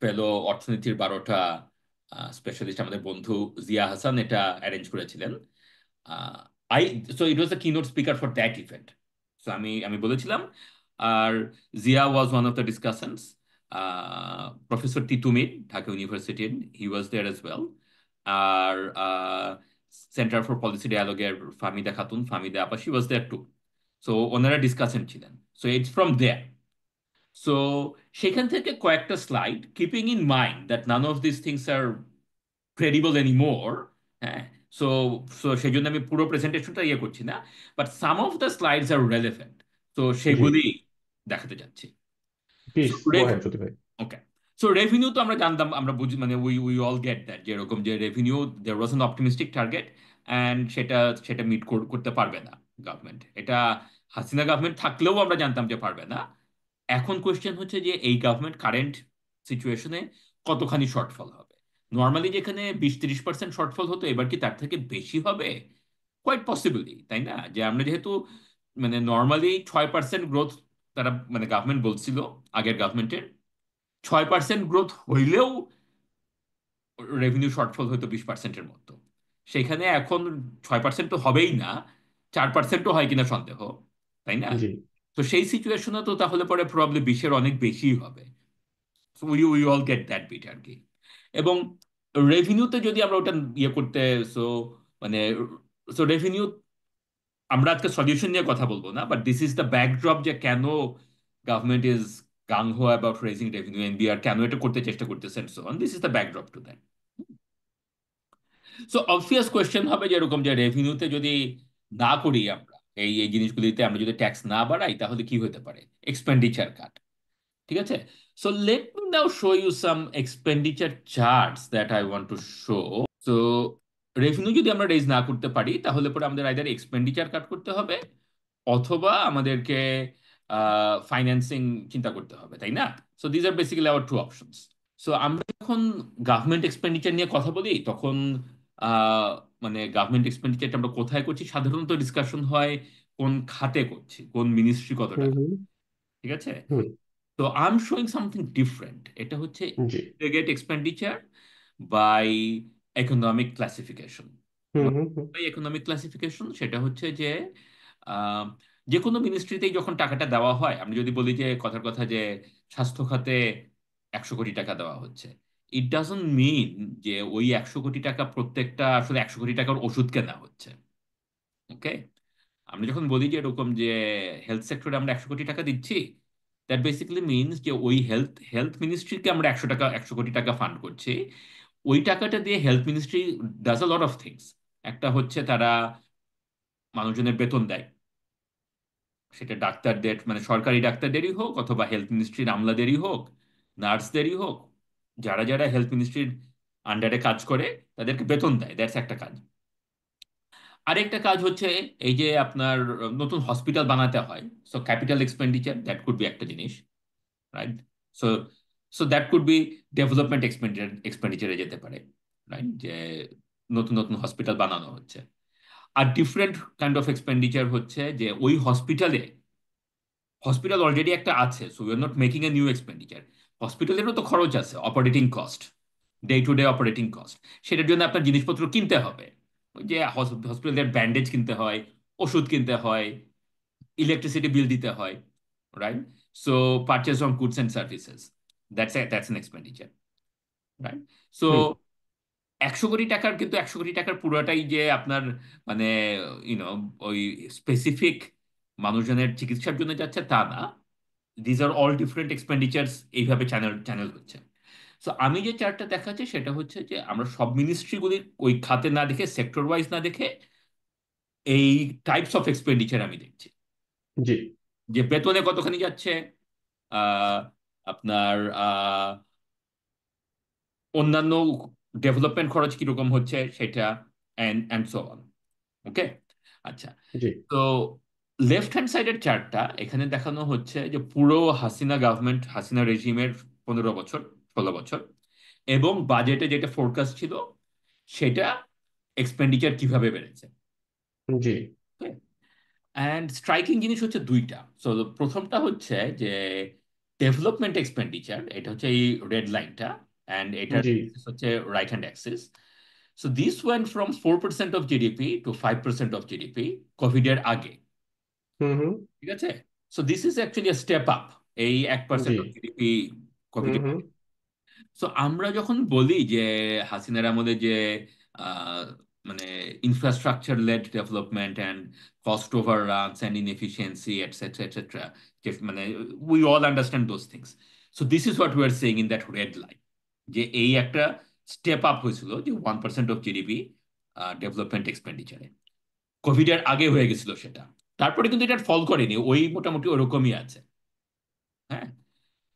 ফেলো অর্থনীতির 12টা স্পেশালিস্ট, আমাদের বন্ধু জিয়া হাসান এটা অ্যারেঞ্জ করেছিলেন। I so it was the keynote speaker for that event. So আমি বলেছিলাম, আর Zia was one of the discussions. Professor Titumir Dhaka ইউনিভার্সিটির, he was there as well. আর সেন্টার ফর পলিসি ডায়ালগের ফাহমিদা খাতুন, ফাহমিদা আপা, she was there too. So ওনারা discussion ছিলেন। So it's from there. So সেখান থেকে কয়েকটা slide, keeping in mind that none of this things are credible anymore. হ্যাঁ, so so সেই জন্য আমি পুরো প্রেজেন্টেশনটা করছি না, but some of the slides are relevant, তো জি, সেগুলি দেখাতে যাচ্ছি। প্লিজ গো হ্যাড জ্যোতি ভাই। ওকে, সো রেভিনিউ তো আমরা জানতাম, আমরা বুঝি, মানে we we all get that, যেরকম যে revenue there was an optimistic target, and সেটা সেটা মিট করতে পারবে না গভর্নমেন্ট। এটা হাসিনা গভর্নমেন্ট থাকলেও আমরা জানতাম যে পারবে না। এখন কোয়েশ্চেন হচ্ছে যে এই গভর্নমেন্ট কারেন্ট সিচুয়েশনে কতখানি শর্টফল হবে। নর্মালি যেখানে 20-30% শর্টফল হতো, এবার কি তার থেকে বেশি হবে? কোয়াইট পসিবলি, তাই না? যে আমরা যেহেতু মানে নর্মালি 6% গ্রোথ তারা, মানে গভর্নমেন্ট বলছিল আগের গভর্নমেন্টের, 6% গ্রোথ হইলেও রেভিনিউ শর্টফল হয়তো 20%-এর মতো। সেখানে এখন 6% তো হবেই না, 4%ও হয় কিনা সন্দেহ, তাই না? জি তো সেই সিচুয়েশনে তো তাহলে পরে প্রবাবলি 20-এর অনেক বেশি হবে। We we all get that bit আর কি। এবং রেভিনিউতে যদি আমরা ওটা করতে, সো মানে সো রেভিনিউ, আমরা আজকে সলিউশন নিয়ে কথা বলবো না, but this is the backdrop যে কেন গভর্নমেন্ট ইজ গাং হো অ্যাবাউট রেজিং রেভিনিউ, এনবিআর কেন এটা করতে চেষ্টা করতেছেন, so on this is the backdrop to that. So obvious question হবে যে এরকম, যে রেভিনিউতে যদি না করি আমরা, এই এই জিনিসগুলিতে আমরা যদি ট্যাক্স না বাড়াই তাহলে কি হতে পারে? Expenditure cut. ঠিক আছে, so let me now show you some expenditure charts that I want to show. So revenue যদি আমরা রেজ না করতে পারি তাহলে পরে আমাদের আইদার এক্সপেন্ডিচার কাট করতে হবে, অথবা আমাদেরকে ফাইন্যান্সিং চিন্তা করতে হবে, তাই না? So these are basically our two options. So আমরা যখন গভর্নমেন্ট এক্সপেন্ডিচার নিয়ে কথা বলি তখন আহ, মানে গভর্নমেন্ট এক্সপেন্ডিচারটা আমরা কোথায় করছি, সাধারণত ডিসকাশন হয় কোন খাতে করছি, কোন মিনিস্ট্রি কত হুম টাকা। হুম ঠিক আছে, হুম। তো I am showing something different. এটা হচ্ছে জি aggregate expenditure by economic classification. Hmm hmm hmm by economic classification সেটা হচ্ছে যে আহ, যে কোনো মিনিস্ট্রিতেই যখন টাকাটা দেওয়া হয়, আমরা যদি বলি যে কথার কথা যে স্বাস্থ্য খাতে 100 কোটি টাকা দেওয়া হচ্ছে, ইট ডাজন্ট মিন যে ওই 100 কোটি টাকা প্রত্যেকটা আসলে 100 কোটি টাকার ওষুধ কেনা হচ্ছে। ওকে, আমরা যখন বলি যে এরকম যে হেলথ সেক্টরে আমরা 100 কোটি টাকা দিচ্ছি, দ্যাট বেসিক্যালি মিনস যে ওই হেলথ হেলথ মিনিস্ট্রিকে আমরা 100 কোটি টাকা ফান্ড করছি। ওই টাকাটা দিয়ে health ministry does a lot of things. একটা হচ্ছে তারা মানুষজনের বেতন দেয়, সেটা ডাক্তারদের মানে সরকারি ডাক্তারদেরই হোক অথবা হেলথ মিনিস্ট্রির আমলাদেরই হোক, নার্সদেরই হোক, যারা যারা হেলথ মিনিস্ট্রির আন্ডারে কাজ করে তাদেরকে বেতন দেয়, দ্যাটস একটা কাজ। আরেকটা কাজ হচ্ছে এই যে আপনার নতুন হসপিটাল বানাতে হয়, so capital expenditure that could be একটা জিনিস, right? So so that could be development এক্সপেন্ডিচারে যেতে পারে, রাইট? যে নতুন নতুন হসপিটাল বানানো হচ্ছে। আর ডিফারেন্ট কাইন্ড অফ এক্সপেন্ডিচার হচ্ছে যে ওই হসপিটালে, হসপিটাল অলরেডি একটা আছে, so you are not making a new expenditure. হসপিটালেরও তো খরচ আছে, operating cost, day to day operating cost. সেটার জন্য আপনার জিনিসপত্র কিনতে হবে, ওই যে হসপিটালের ব্যান্ডেজ কিনতে হয়, ওষুধ কিনতে হয়, ইলেকট্রিসিটি বিল দিতে হয়, right? So purchase on goods and services, that's an expenditure, right? So hmm. 100 কোটি টাকার, কিন্তু 100 কোটি টাকার পুরোটাই যে আপনার মানে ইউনো ওই স্পেসিফিক মানুষজনের চিকিৎসার জন্য যাচ্ছে তা না। দিজ আর অল ডিফারেন্ট এক্সপেন্ডিচার্স, এইভাবে চ্যানেল চ্যানেল হচ্ছে। সো আমি যে চার্টটা দেখাচ্ছি সেটা হচ্ছে যে আমরা সব মিনিস্ট্রিগুলির ওই খাতে না দেখে, সেক্টর ওয়াইজ না দেখে, এই টাইপস অফ এক্সপেন্ডিচার আমি দেখছি, জি। যে বেতনে কতখানি যাচ্ছে, আহ, আপনার অন্যান্য ডেভেলপমেন্ট খরচ কিরকম হচ্ছে সেটা, অ্যান্ড সো অন। ওকে, আচ্ছা। জি। তো লেফট হ্যান্ড সাইডের চার্টটা এখানে দেখানো হচ্ছে যে পুরো হাসিনা গভর্নমেন্ট, হাসিনা রেজিমের 15 বছর, 16 বছর, এবং বাজেটে যেটা ফোরকাস্ট ছিল সেটা এক্সপেন্ডিচার কিভাবে বেড়েছে। জি। অ্যান্ড স্ট্রাইকিং জিনিস হচ্ছে দুইটা। সো প্রথমটা হচ্ছে যে ডেভেলপমেন্ট এক্সপেন্ডিচার, এটা হচ্ছে এই রেড লাইনটা, অ্যান্ড এটার জি। axis হচ্ছে right hand axis. So this went from 4% of GDP to 5% of GDP কোভিডের আগে, হুম হুম। ঠিক আছে? So this is actually step up, এই এক জি। পার্সেন্ট অফ জিডিপি হুম কোভিডের হুম। আগে। সো আমরা যখন বলি যে হাসিনার আমলে যে আহ, মানে infrastructure led development and cost overruns and inefficiency etcetera etcetera, যে মানে we all understand those things. So this is what we are saying in that red line, যে এই একটা স্টেপ আপ হয়েছিল যে 1% অফ জিডিপি ডেভেলপমেন্ট এক্সপেন্ডিচারে, কোভিডের আগে হয়ে গেছিল সেটা। তারপরে কিন্তু এটা ফল করেনি, ওই মোটামুটি ওরকমই আছে। হ্যাঁ,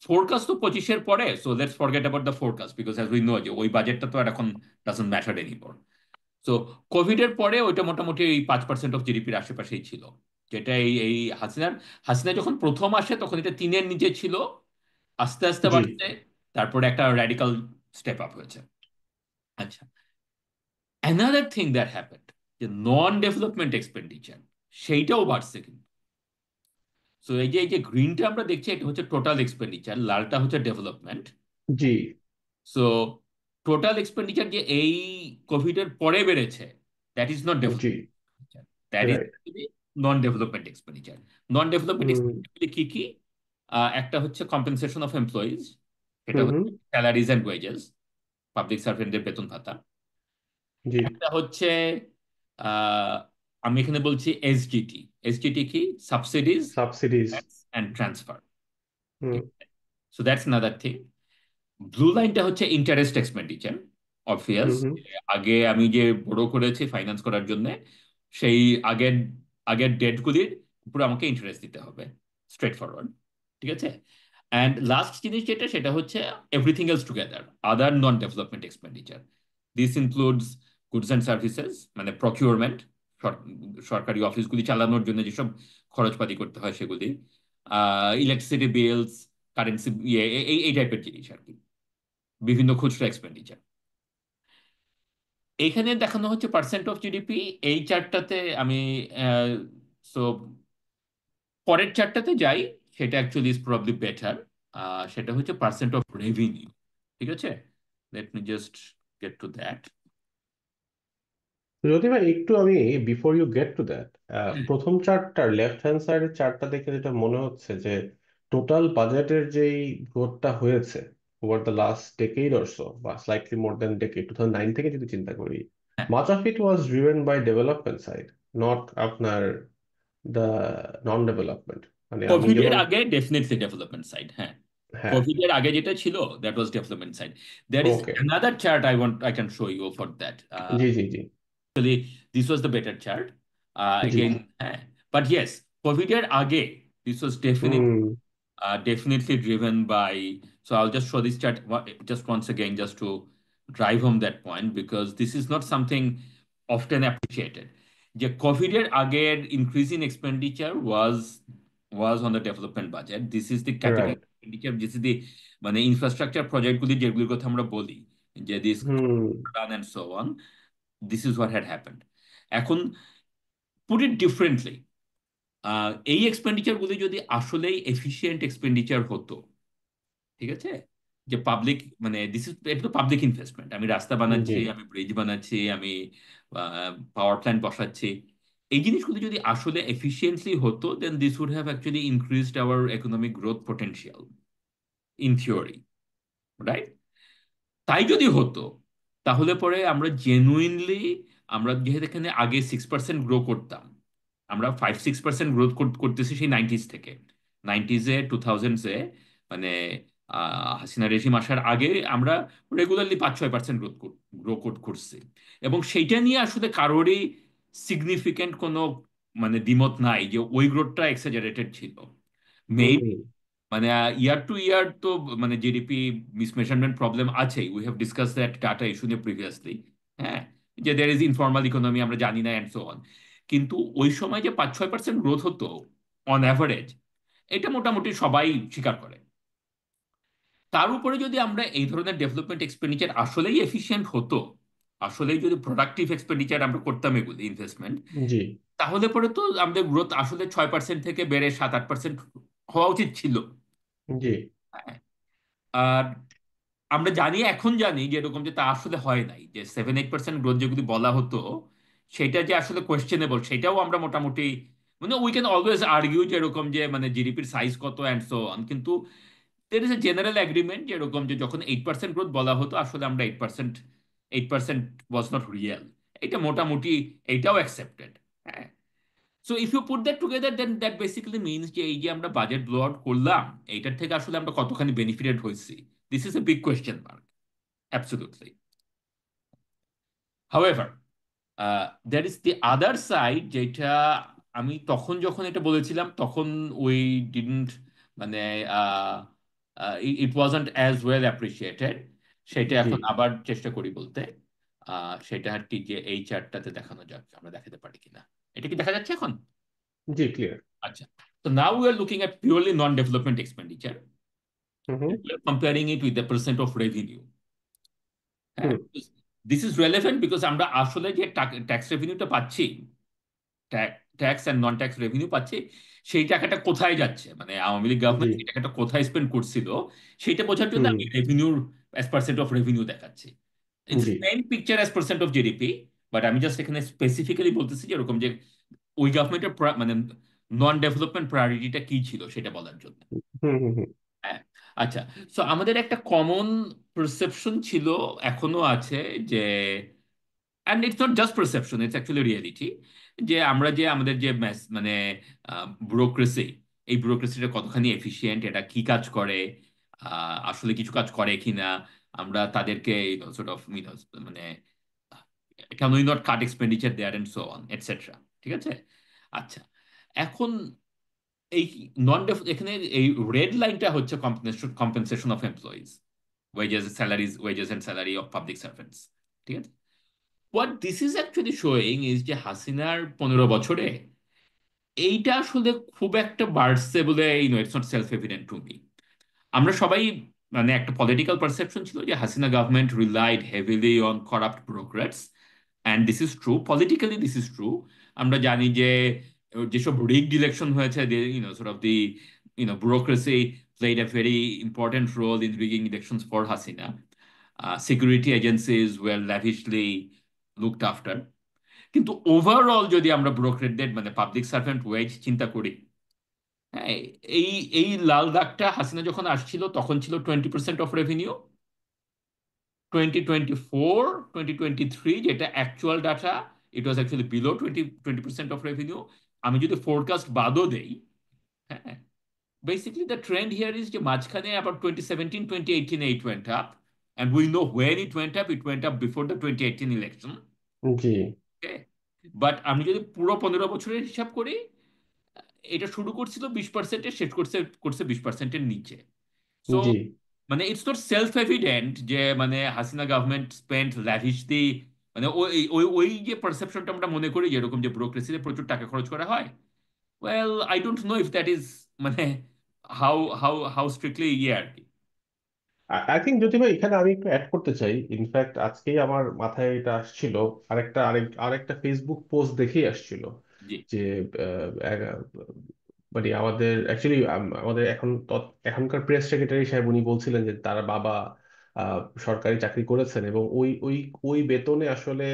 ফোরকাস্ট তো 25-এর পরে, so let's forget about the forecast because as we know যে ওই বাজেটটা তো আর এখন ডাজন্ট ম্যাটার এনিমোর। সো কোভিডের পরে ওইটা মোটামুটি এই 5% অফ জিডিপির আশেপাশেই ছিল, যেটা এই এই হাসিনা যখন প্রথম আসে তখন এটা 3-এর নিচে ছিল, আস্তে আস্তে জি। বাড়ছে, তারপরে একটা র্যাডিক্যাল স্টেপ আপ হয়েছে। আচ্ছা, অ্যানাদার থিং দ্যাট হ্যাপেন্ড, যে নন ডেভেলপমেন্ট এক্সপেন্ডিচার সেইটাও বাড়ছে কিন্তু। সো এই যে গ্রিনটা আমরা দেখছি এটা হচ্ছে টোটাল এক্সপেন্ডিচার, লালটা হচ্ছে ডেভেলপমেন্ট। জি। সো টোটাল এক্সপেন্ডিচার যে এই কোভিডের পরে বেড়েছে, that is not G. Development, that is right. Non development expenditure. Non development hmm expenditure কি কি? একটা হচ্ছে কম্পেনসেশন অফ এমপ্লয়িজ, সেটা হুম। হুম। হচ্ছে স্যালারিজ অ্যান্ড ওয়েজেস, পাবলিক সার্ভেন্টদের বেতন ভাতা। জি। একটা হচ্ছে আহ, আমি এখানে বলছি এসজিটি। এসজিটি কি? Subsidies subsidies. And transfer. Hmm so that's another thing. Blue লাইনটা হচ্ছে ইন্টারেস্ট এক্সপেন্ডিচার, হুম। অবভিয়াস। হুম। আগে আমি যে বড় করেছি ফাইন্যান্স করার জন্য, সেই আগের আগের ডেটগুলির উপর আমাকে ইন্টারেস্ট দিতে হবে, স্ট্রেট ফরওয়ার্ড, ঠিক আছে? অ্যান্ড লাস্ট জিনিস যেটা, সেটা হচ্ছে everything else together, other non development expenditure. This includes goods and services, মানে প্রকিউরমেন্ট, সরকারি অফিসগুলি চালানোর জন্য যেসব খরচপাতি করতে হয় সেগুলি, ইলেকট্রিসিটি বিলস, কারেন্সি, ইয়ে এই এই টাইপের জিনিস আর কি, বিভিন্ন খুচরা এক্সপেন্ডিচার। এখানে দেখানো হচ্ছে পার্সেন্ট অফ জিডিপি এই চার্টটাতে। আমি সো পরের চার্টটাতে যাই, সেটা অ্যাকচুয়ালি ইজ প্রবলি বেটার। সেটা হচ্ছে পার্সেন্ট অফ রেভিনিউ, ঠিক আছে? Let me just get to that. যদি ভাই একটু আমি, before you get to that, প্রথম চার্টটার লেফট হ্যান্ড সাইডের চার্টটা দেখে যেটা মনে হচ্ছে যে টোটাল বাজেটের যেই গ্রোথটা হয়েছে over the last decade or so, বা স্লাইটলি মোর দ্যান ডেকেড, 2009 থেকে যদি চিন্তা করি, much of it was driven by development side, not আপনার দ্য নন ডেভেলপমেন্ট। মানে আমি কোভিড এর যখন, আগে ডেফিনেটলি ডেভেলপমেন্ট সাইড, হ্যাঁ। হ্যাঁ। কোভিড এর আগে যেটা ছিল, that was development side. There is okay. Another chart I can show you for that. জি জি জি। This was the better chart জি। এগেইন। হ্যাঁ, বাট ইয়েস, কোভিড এর আগে this was hmm. definitely driven by. So I'll just show this chart just once again, just to drive home that point, because this is not something often appreciated. The COVID এর আগের increase in expenditure was on the development budget. This is the capital right. expenditure. This is the মানে infrastructure project গুলি যেগুলির কথা আমরা বলি, যে this hmm. run and so on. This is what had happened. এখন put it differently, এই expenditure গুলি যদি আসলেই এফিশিয়েন্ট এক্সপেন্ডিচার হতো, ঠিক আছে, যে পাবলিক মানে দিস ইজ, এটা তো পাবলিক ইনভেস্টমেন্ট, আমি রাস্তা জি বানাচ্ছি, আমি ব্রিজ বানাচ্ছি, আমি পাওয়ার প্ল্যান্ট বসাচ্ছি, এই জিনিসগুলো যদি আসলে এফিসিয়েন্টলি হতো, then this would have actually increased our economic growth potential in theory, right? তাই যদি হতো, তাহলে পরে আমরা জেনুইনলি, আমরা যেহেতু এখানে আগে 6% গ্রো করতাম, আমরা 5-6% গ্রোথ করতেছি সেই নাইনটিজ থেকে। নাইনটিজে, 2000s-এ, মানে হাসিনা রেজিম আসার আগে আমরা রেগুলারলি 5-6% গ্রো করছি। এবং সেইটা নিয়ে আসলে কারোরই সিগনিফিকেন্ট কোনো মানে দ্বিমত নাই যে ওই গ্রোথটা এক্সাজারেটেড ছিল। হুম। মানে ইয়ার টু ইয়ার তো মানে জিডিপি মিসমেজারমেন্ট প্রবলেম আছেই, we have discuss that data issue নিয়ে প্রিভিয়াসলি। হ্যাঁ, যে দের ইজ ইনফর্মাল ইকোনমি, আমরা জানি না অ্যান্ড সো অন। কিন্তু ওই সময় যে 5-6% গ্রোথ হতো অন অ্যাভারেজ, এটা মোটামুটি সবাই স্বীকার করে। তার উপরে যদি আমরা এই ধরনের ডেভেলপমেন্ট এক্সপেন্ডিচার আসলেই এফিশিয়েন্ট হতো, আসলেই যদি প্রোডাক্টিভ এক্সপেন্ডিচার আমরা করতাম এগুলি ইনভেস্টমেন্ট, জি তাহলে পরে তো আমাদের গ্রোথ আসলে 6% থেকে বেড়ে 7-8% হওয়া উচিত ছিল। জি হ্যাঁ। আর আমরা জানি, এখন জানি যে এরকম যে তা আসলে হয় নাই, যে 7-8% গ্রোথ যেগুলি বলা হতো সেটা যে আসলে কোয়েশ্চেনেবল, সেটাও আমরা মোটামুটি মানে উই ক্যান অলওয়েজ আর্গিউ যে এরকম যে মানে জিডিপির সাইজ কত অ্যান্ড সো অন, কিন্তু there is a general agreement যে এরকম যে যখন 8% গ্রোথ বলা হতো, আসলে আমরা 8% ওয়াজ নট রিয়েল। এটা মোটামুটি এইটাও অ্যাকসেপ্টেড। হ্যাঁ। So if you put that together, then that basically means যে এই যে আমরা বাজেট ব্লো আউট করলাম, এইটার থেকে আসলে আমরা কতখানি বেনিফিটেড হয়েছি, this is a big question mark. Absolutely. However, that is the other side, যেটা আমি তখন যখন এটা বলেছিলাম তখন উই ডিডন্ট মানে ইট ওয়াজন্ট অ্যাজ ওয়েল অ্যাপ্রিসিয়েটেড। সেটা জি এখন আবার চেষ্টা করি বলতে। সেটা আর কি, যে এই চার্টটাতে দেখানো যাক, আমরা দেখাতে পারি কিনা। এটা কি দেখা যাচ্ছে এখন? জি ক্লিয়ার। আচ্ছা। So now we are looking at purely non-development expenditure. Hmm hmm We are comparing it with the percent of revenue. হ্যাঁ, হুম। দিস ইজ রেলেভেন্ট বিকজ আমরা আসলে যে ট্যাক্স রেভিনিউটা পাচ্ছি, tax and non tax revenue পাচ্ছি, সেই টাকাটা কোথায় যাচ্ছে, মানে আওয়ামী লীগ জি গভর্নমেন্ট সেই টাকাটা কোথায় স্পেন্ড করছিল, সেইটা বোঝার জন্য হুম। আমি রেভিনিউর অ্যাজ পার্সেন্ট অফ রেভিনিউ দেখাচ্ছি। It's G same picture as percent of GDP, but আমি জাস্ট এখানে স্পেসিফিক্যালি বলতেছি যে এরকম যে ওই গভর্নমেন্টের মানে নন ডেভেলপমেন্ট প্রায়োরিটিটা কি ছিল সেটা বলার জন্য। হুম হুম হুম। হ্যাঁ। আচ্ছা। সো আমাদের একটা কমন পারসেপশন ছিল, এখনো আছে, যে and it's not just perception, it's actually reality, যে আমরা যে আমাদের যে মানে ব্যুরোক্রেসি, এই ব্যুরোক্রেসিটা কতখানি এফিশিয়েন্ট, এটা কি কাজ করে, আসলে কিছু কাজ করে কিনা, আমরা তাদেরকে সর্ট অফ মানে can we not cut expenditure there and so on etcetera. ঠিক আছে। আচ্ছা। এখন এই এখানে এই রেড লাইনটা হচ্ছে compensation of employees, wages and salary of public servants. ঠিক আছে। What this is actually showing is যে হাসিনার 15 বছরে এইটা আসলে খুব একটা বাড়ছে বলে it's not self evident to me. আমরা সবাই মানে একটা পলিটিক্যাল পারসেপশন ছিল যে Hasina government relied heavily on corrupt bureaucrats, and this is true, politically this is true. আমরা জানি যে যেসব রিগড ইলেকশন হয়েছে, sort of the bureaucracy played a very important role in rigging elections for Hasina. Security agencies were lavishly looked after. কিন্তু overall যদি আমরা ব্যুরোক্রেটদের মানে public servant wedge চিন্তা করি, হ্যাঁ, এই এই লাল দাগটা হাসিনা যখন আসছিল তখন ছিল 20% অফ রেভিনিউ। 2024, 2023 যেটা actual data, it was actually below 20% of revenue. আমি যদি ফোরকাস্ট বাদও দেই, হ্যাঁ, basically the trend here is যে মাঝখানে about 2017 2018 it went up, and we know when it went up before the 2018 election. G Okay, but আমি যদি পুরো 15 বছরের হিসাব করি, এটা শুরু করছিল 20%, শেষ করছে করছে 20%-এর নিচে। সো জি মানে ইটস নট সেলফ এভিডেন্ট যে মানে হাসিনা গভর্নমেন্ট স্পেন্ট ল্যাভিশলি, মানে ওই ওই ওই যে পারসেপশনটা আমরা মনে করি যেরকম যে ব্যুরোক্রেসিতে প্রচুর টাকা খরচ করা হয়, well I don't know if that is মানে হাউ স্ট্রিক্টলি ইয়ে আর কি। আই থিঙ্ক জ্যোতি ভাই, এখানে আমি একটু অ্যাড করতে চাই। ইনফ্যাক্ট আজকেই আমার মাথায় এটা আসছিল, আরেকটা ফেসবুক পোস্ট দেখেই আসছিল জি। যে মানে আমাদের অ্যাকচুয়ালি আমাদের এখনকার প্রেস সেক্রেটারি সাহেব উনি বলছিলেন যে তার বাবা সরকারি চাকরি করেছেন, এবং ওই ওই ওই বেতনে আসলে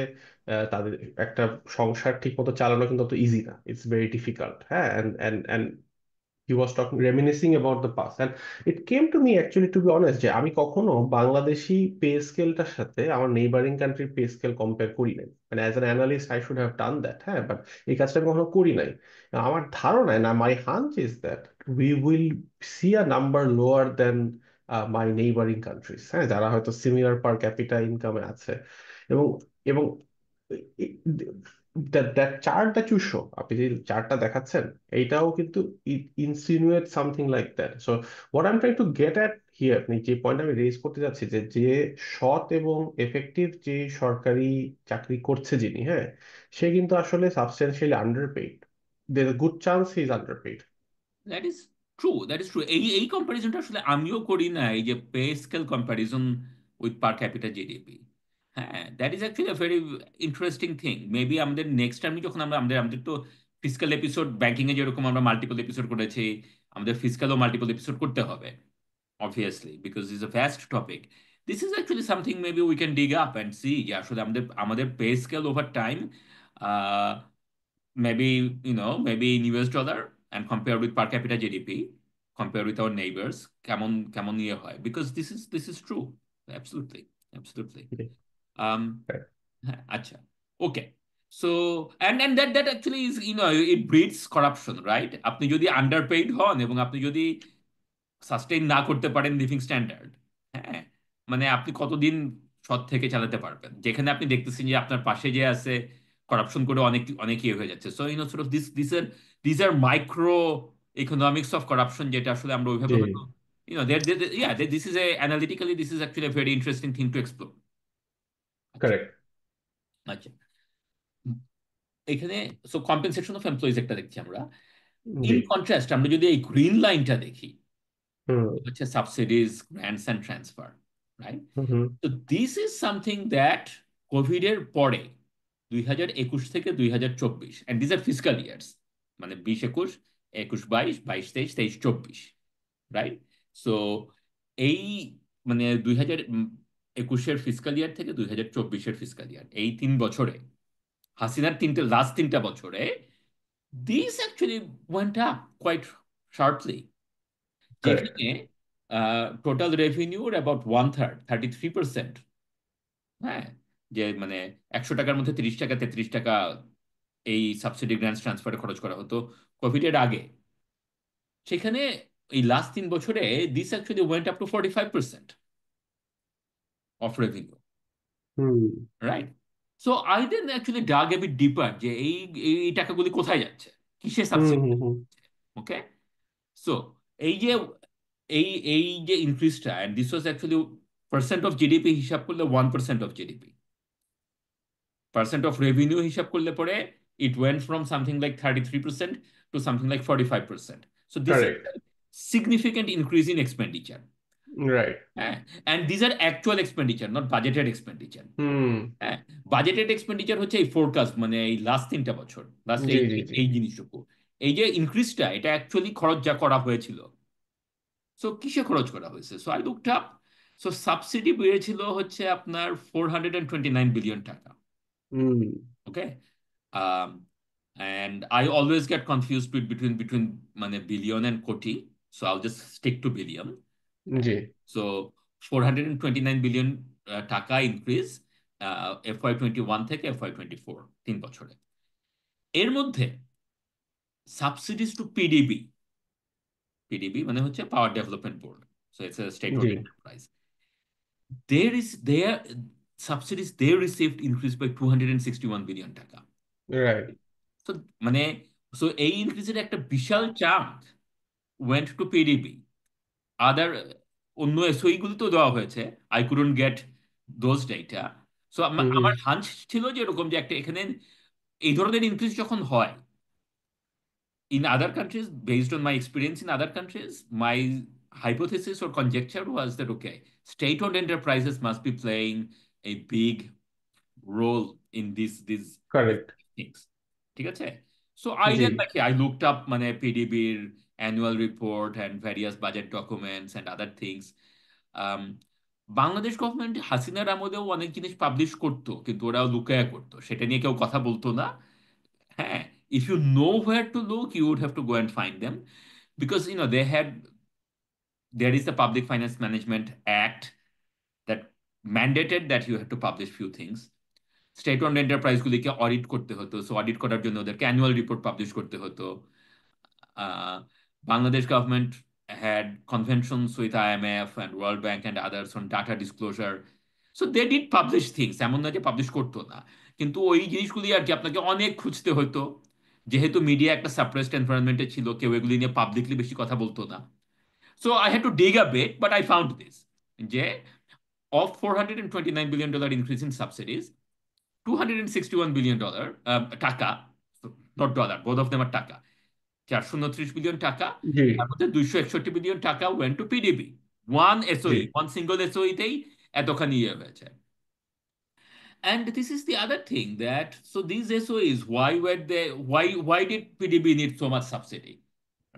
তাদের একটা সংসার ঠিক মতো চালানো কিন্তু অত ইজি না, ইটস ভেরি ডিফিকাল্ট। হ্যাঁ, and he was talking reminiscing about the past, and it came to me actually, to be honest, যে আমি কখনো বাংলাদেশি পে স্কেলটার সাথে আমার নেইবারিং কান্ট্রির পে স্কেল কম্পেয়ার করি নাই। মানে as an analyst I should have done that, হ্যাঁ, বাট এই কাজটা আমি কখনো করি নাই। আমার ধারণা না, my hunch is that we will see a number lower than my neighbouring countries, হ্যাঁ, যারা হয়তো সিমিলার পার ক্যাপিটা ইনকামে আছে। এবং এবং that chart that you show, আপনি যে চার্টটা দেখাচ্ছেন, এইটাও কিন্তু insinuate something like that. So what I am trying to get at here, যে পয়েন্ট আমি রেজ করতে যাচ্ছি, যে সৎ এবং এফেক্টিভ যে সরকারি চাকরি করছে যিনি, হ্যাঁ, সে কিন্তু আসলে substantially underpaid. There good chance he is underpaid. That is true, that is true. এই এই কম্পারিজনটা আসলে আমিও করি না, এই যে pay scale comparison with per capita GDP. হ্যাঁ, that is actually very interesting thing. Maybe আমাদের নেক্সট টাইম যখন আমরা আমাদের আমাদের তো ফিজিক্যাল এপিসোড ব্যাংকিং এ যেরকম আমরা মাল্টিপল এপিসোড করেছি, আমাদের ফিজিক্যালও মাল্টিপল এপিসোড করতে হবে obviously because it's a vast topic. This is actually something maybe we can dig up and see যে আসলে আমাদের pay scale over time, maybe maybe in US dollar and compare with per capita GDP, compare with our neighbors, কেমন ইয়ে হয়, because this is true, absolutely, absolutely. um হ্যাঁ, আচ্ছা, okay. So and that actually is, it breeds corruption, right? আপনি যদি আন্ডারপেইড হন এবং আপনি যদি সাস্টেইন না করতে পারেন লিভিং স্ট্যান্ডার্ড, হ্যাঁ, মানে আপনি কতদিন সৎ থেকে চালাতে পারবেন, যেখানে আপনি দেখতেছেন যে আপনার পাশে যে আছে করাপশন করে অনেক অনেক ইয়ে হয়ে যাচ্ছে। So sort of this are microeconomics of corruption, যেটা আসলে আমরা জি ওইভাবে হয়তো this is a analytically this is actually very interesting thing to explore. আচ্ছা, কারেক্ট। আচ্ছা, এখানে সো কম্পেনসেশন অফ এমপ্লয়িজ একটা দেখছি আমরা। জি ইন কন্ট্রাস্ট আমরা যদি এই গ্রিন লাইনটা দেখি, হুম হচ্ছে subsidies, grants and transfer, right? Hmm hmm তো this is something that Covid এর পরে 2021 থেকে 2024, and this are fiscal years, মানে 2021, 21-22, 22-23, 23-24, রাইট? সো এই মানে 2021-এর ফিসকাল ইয়ার থেকে 2024-এর ফিসকাল ইয়ার, এই 3 বছরে, হাসিনার লাস্ট 3টা বছরে, this actually went up quite sharply, correct যেখানে টোটাল রেভিনিউর অ্যাবাউট 1/3, 33%, হ্যাঁ, যে মানে 100 টাকার মধ্যে 30 টাকা 33 টাকা এই সাবসিডি গ্রান্টস ট্রান্সফারে খরচ করা হতো কোভিড এর আগে, সেখানে এই লাস্ট 3 বছরে this actually went up to 45% of revenue, hmm right? So I then actually dug a bit deeper যে এই এই টাকাগুলি কোথায় যাচ্ছে, কিসে হুম সাবসিডি। হুম হুম ওকে, সো এই যে এই এই যে ইনক্রিজটা, and this was actually percent of GDP হিসাব করলে 1% of GDP, percent of revenue হিসাব করলে পরে it went from something like 33% to something like 45%। So this is correct significant increase in expenditure. Right হ্যাঁ, and these are actual expenditure, not budgeted expenditure. Hmm হ্যাঁ, budgeted expenditure হচ্ছে এই forecast, মানে এই last 3টা বছর, লাস্ট জি এই জি জি এই জিনিসটুকু, এই যে ইনক্রিজটা, এটা অ্যাকচুয়ালি খরচ যা করা হয়েছিল। সো কিসে খরচ করা হয়েছে? So I looked up. So subsidy বেড়েছিল হচ্ছে আপনার 429 বিলিয়ন টাকা। হুম ওকে, and I always get confused between মানে বিলিয়ন and কোটি, so I'll just stick to billion. G So 429 billion টাকা ইনক্রিজ FY21 থেকে FY24, 3 বছরে। এর মধ্যে সাবসিডিজ টু পিডিবি পিডিবি মানে হচ্ছে power development board, so it's a state জি। Owned enterprise. their subsidies they received increased by 261 billion taka. Right. তো মানে সো এই ইনক্রিজের একটা বিশাল chunk went to PDB. Other অন্য এসওই গুলোতেও দেওয়া হয়েছে, I couldn't get those data. So hmm hmm. আমার হাঞ্চ ছিল যে এরকম যে একটা এখানে এই ধরনের ইনক্রিজ যখন হয় in other countries, based on my experience in other countries, my hypothesis or conjecture was that okay, state-owned enterprises must be playing a big role in these correct. things. ঠিক আছে? So I G. then like I looked up মানে PDBর annual report and various budget documents and other things. Um, Bangladesh government হাসিনার আমলেও অনেক জিনিস publish করতো, কিন্তু ওরাও লুকায়া করতো, সেটা নিয়ে কেউ কথা বলতো না। হ্যাঁ, if you know where to look, you would have to go and find them because there is the Public Finance Management Act that mandated that you have to publish few things. State owned enterprise গুলিকে audit করতে হতো, so audit করার জন্য ওদেরকে annual report publish করতে হতো। uh, Bangladesh government had conventions with IMF and World Bank and others on data disclosure. So they did publish things, এমন না যে পাবলিশ করতো না, কিন্তু ওই জিনিসগুলি আর কি আপনাকে অনেক খুঁজতে হতো, যেহেতু মিডিয়া একটা সাপ্রেসড এনভায়রনমেন্টে ছিল, কেউ এগুলি নিয়ে পাবলিকলি বেশি কথা বলতো না। So I had to dig a bit, but I found this, যে of $429 billion increase in subsidies, $261 billion টাকা, not dollar, both of them are টাকা, 429 বিলিয়ন টাকা, জি। তার মধ্যে 261 billion taka went to PDB. One জি। এসওই, ওয়ান সিঙ্গল এসওইতেই এতখানি ইয়ে হয়েছে। And this is the other thing that so these SOEs, why did PDB need so much subsidy,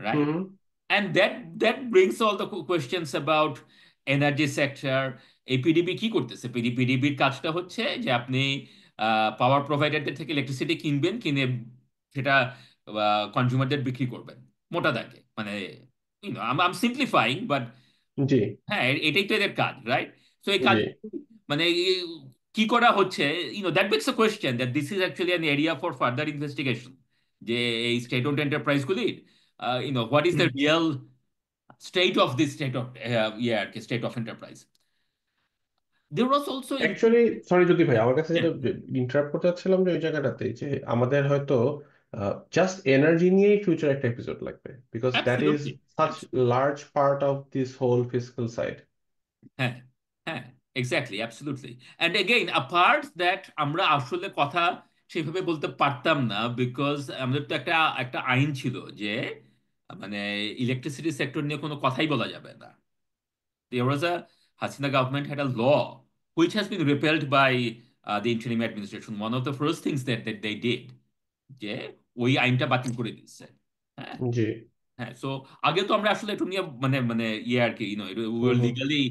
right? Hmm. And that brings all the questions about energy sector. এই PDB কি করতেছে? পিডিবির কাজটা হচ্ছে যে আপনি পাওয়ার প্রোভাইডারদের থেকে ইলেকট্রিসিটি কিনবেন, কিনে সেটা কনজিউমারদের বিক্রি করবেন, মোটা দাগে মানে আম সিম্পলিফাইং বাট জি। হ্যাঁ এটাই তো এদের কাজ, রাইট? তো এই জি। কাজ মানে কি করা হচ্ছে, that makes a question that this is actually an area for further investigation, যে এই স্টেট ওন্ড এন্টারপ্রাইজগুলির what is the real state of this state of yeah state of enterprise. There was also in actually sorry যদি ভাই, আমার কাছে yeah, যেটা interrupt করতে চাচ্ছিলাম যে ওই জায়গাটাতে যে আমাদের হয়তো জাস্ট এনার্জি নিয়েই ফিউচার একটা এপিসোড লাগবে, because that is absolutely, such absolutely, large part of this whole physical side. হ্যাঁ হ্যাঁ, exactly, absolutely. And again a part that আমরা আসলে কথা সেভাবে বলতে পারতাম না, বিকজ আমাদের তো একটা একটা আইন ছিল যে মানে ইলেকট্রিসিটি সেক্টর নিয়ে কোনো কথাই বলা যাবে না। There was a Hasina government had a law which has been repealed by the interim administration. One of the first things that they did যে ওই আইনটা বাতিল করে দিচ্ছে। হ্যাঁ জি। হ্যাঁ, সো আগে তো আমরা আসলে এটা নিয়ে মানে মানে ইয়ে আর কি উই হুম আর hmm. Legally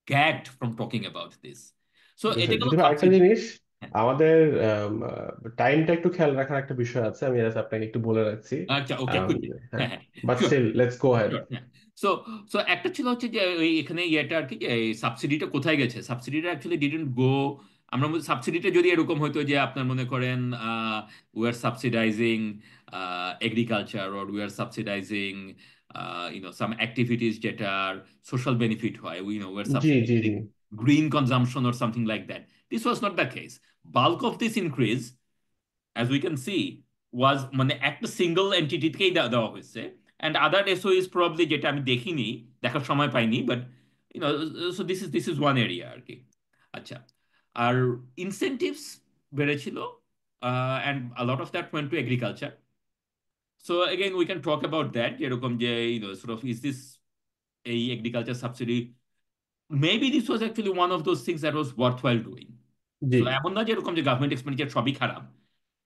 gagged from talking about this. So এটা বুঝতে গেল যদি ভাই আরেকটা সাবসিডি। জিনিস, আমাদের টাইমটা একটু খেয়াল রাখার একটা বিষয় আছে, আমি just আপনাকে একটু বলে রাখছি। আচ্ছা ওকে, আম, কুইক। হ্যাঁ, হ্যাঁ হ্যাঁ, but sure still let's go ahead. Sure, হ্যাঁ। সো সো একটা ছিল হচ্ছে যে ওই এখানে ইয়েটা আর কি, যে সাবসিডিটা কোথায় গেছে, সাবসিডিটা অ্যাকচুয়ালি ডিডন্ট গো। আমরা সাবসিডিটা যদি এরকম হতো যে আপনার মনে করেন we are subsidising agriculture, or we are subsidising some activities যেটার সোশ্যাল বেনিফিট হয়, উই আর জি জি জি। Subsidising green consumption or something like that, this was not the case. Bulk of this increase, as we can see, was মানে একটা single এন্টিটিকেই দেওয়া হয়েছে। And other এসওইস probably যেটা আমি দেখিনি, দেখার সময় পাইনি, but you know so this is one area আর কি। আচ্ছা, আর ইনসেন্টিভস বেড়েছিল, and a lot of that went to agriculture. So again we can talk about that, যেরকম যে সort of ইজ দিস এই agriculture subsidy, maybe this was actually one of those things that was worthwhile doing. জি। So এমন না যে এরকম যে government expenditure সবই খারাপ।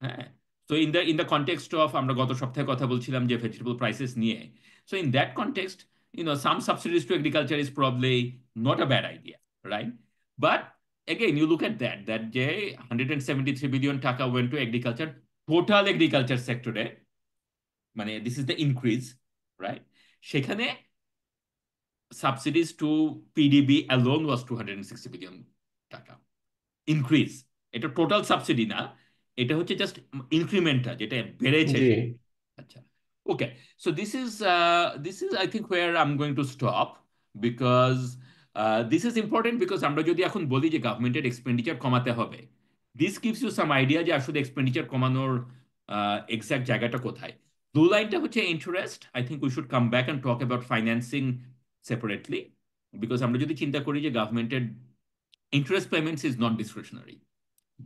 হ্যাঁ, তো ইন দ্য কনটেক্সট অফ আমরা গত সপ্তাহে কথা বলছিলাম যে ভেজিটেবল প্রাইসেস নিয়ে, so in that context some subsidies to agriculture is probably not a bad idea, right? But again you look at that যে 173 বিলিয়ন টাকা went to agriculture, total agriculture সেক্টরে, মানে this is the increase, right? সেখানে subsidies two PDB alone ওয়াজ 260 billion টাকা increase. এটা total subsidy না, এটা হচ্ছে জাস্ট ইনক্রিমেন্টটা যেটা বেড়েছে। জি। আচ্ছা, Okay, so this is I think where I'm going to stop because this is important because আমরা যদি এখন বলি যে গভর্নমেন্টের এক্সপেন্ডিচার কমাতে হবে, this gives you some idea যে আসলে এক্সপেন্ডিচার কমানোর এক্সাক্ট জায়গাটা কোথায়। ব্লু লাইনটা হচ্ছে interest. I think we should come back and talk about financing separately, because আমরা যদি চিন্তা করি যে গভর্নমেন্টের interest payments is not discretionary,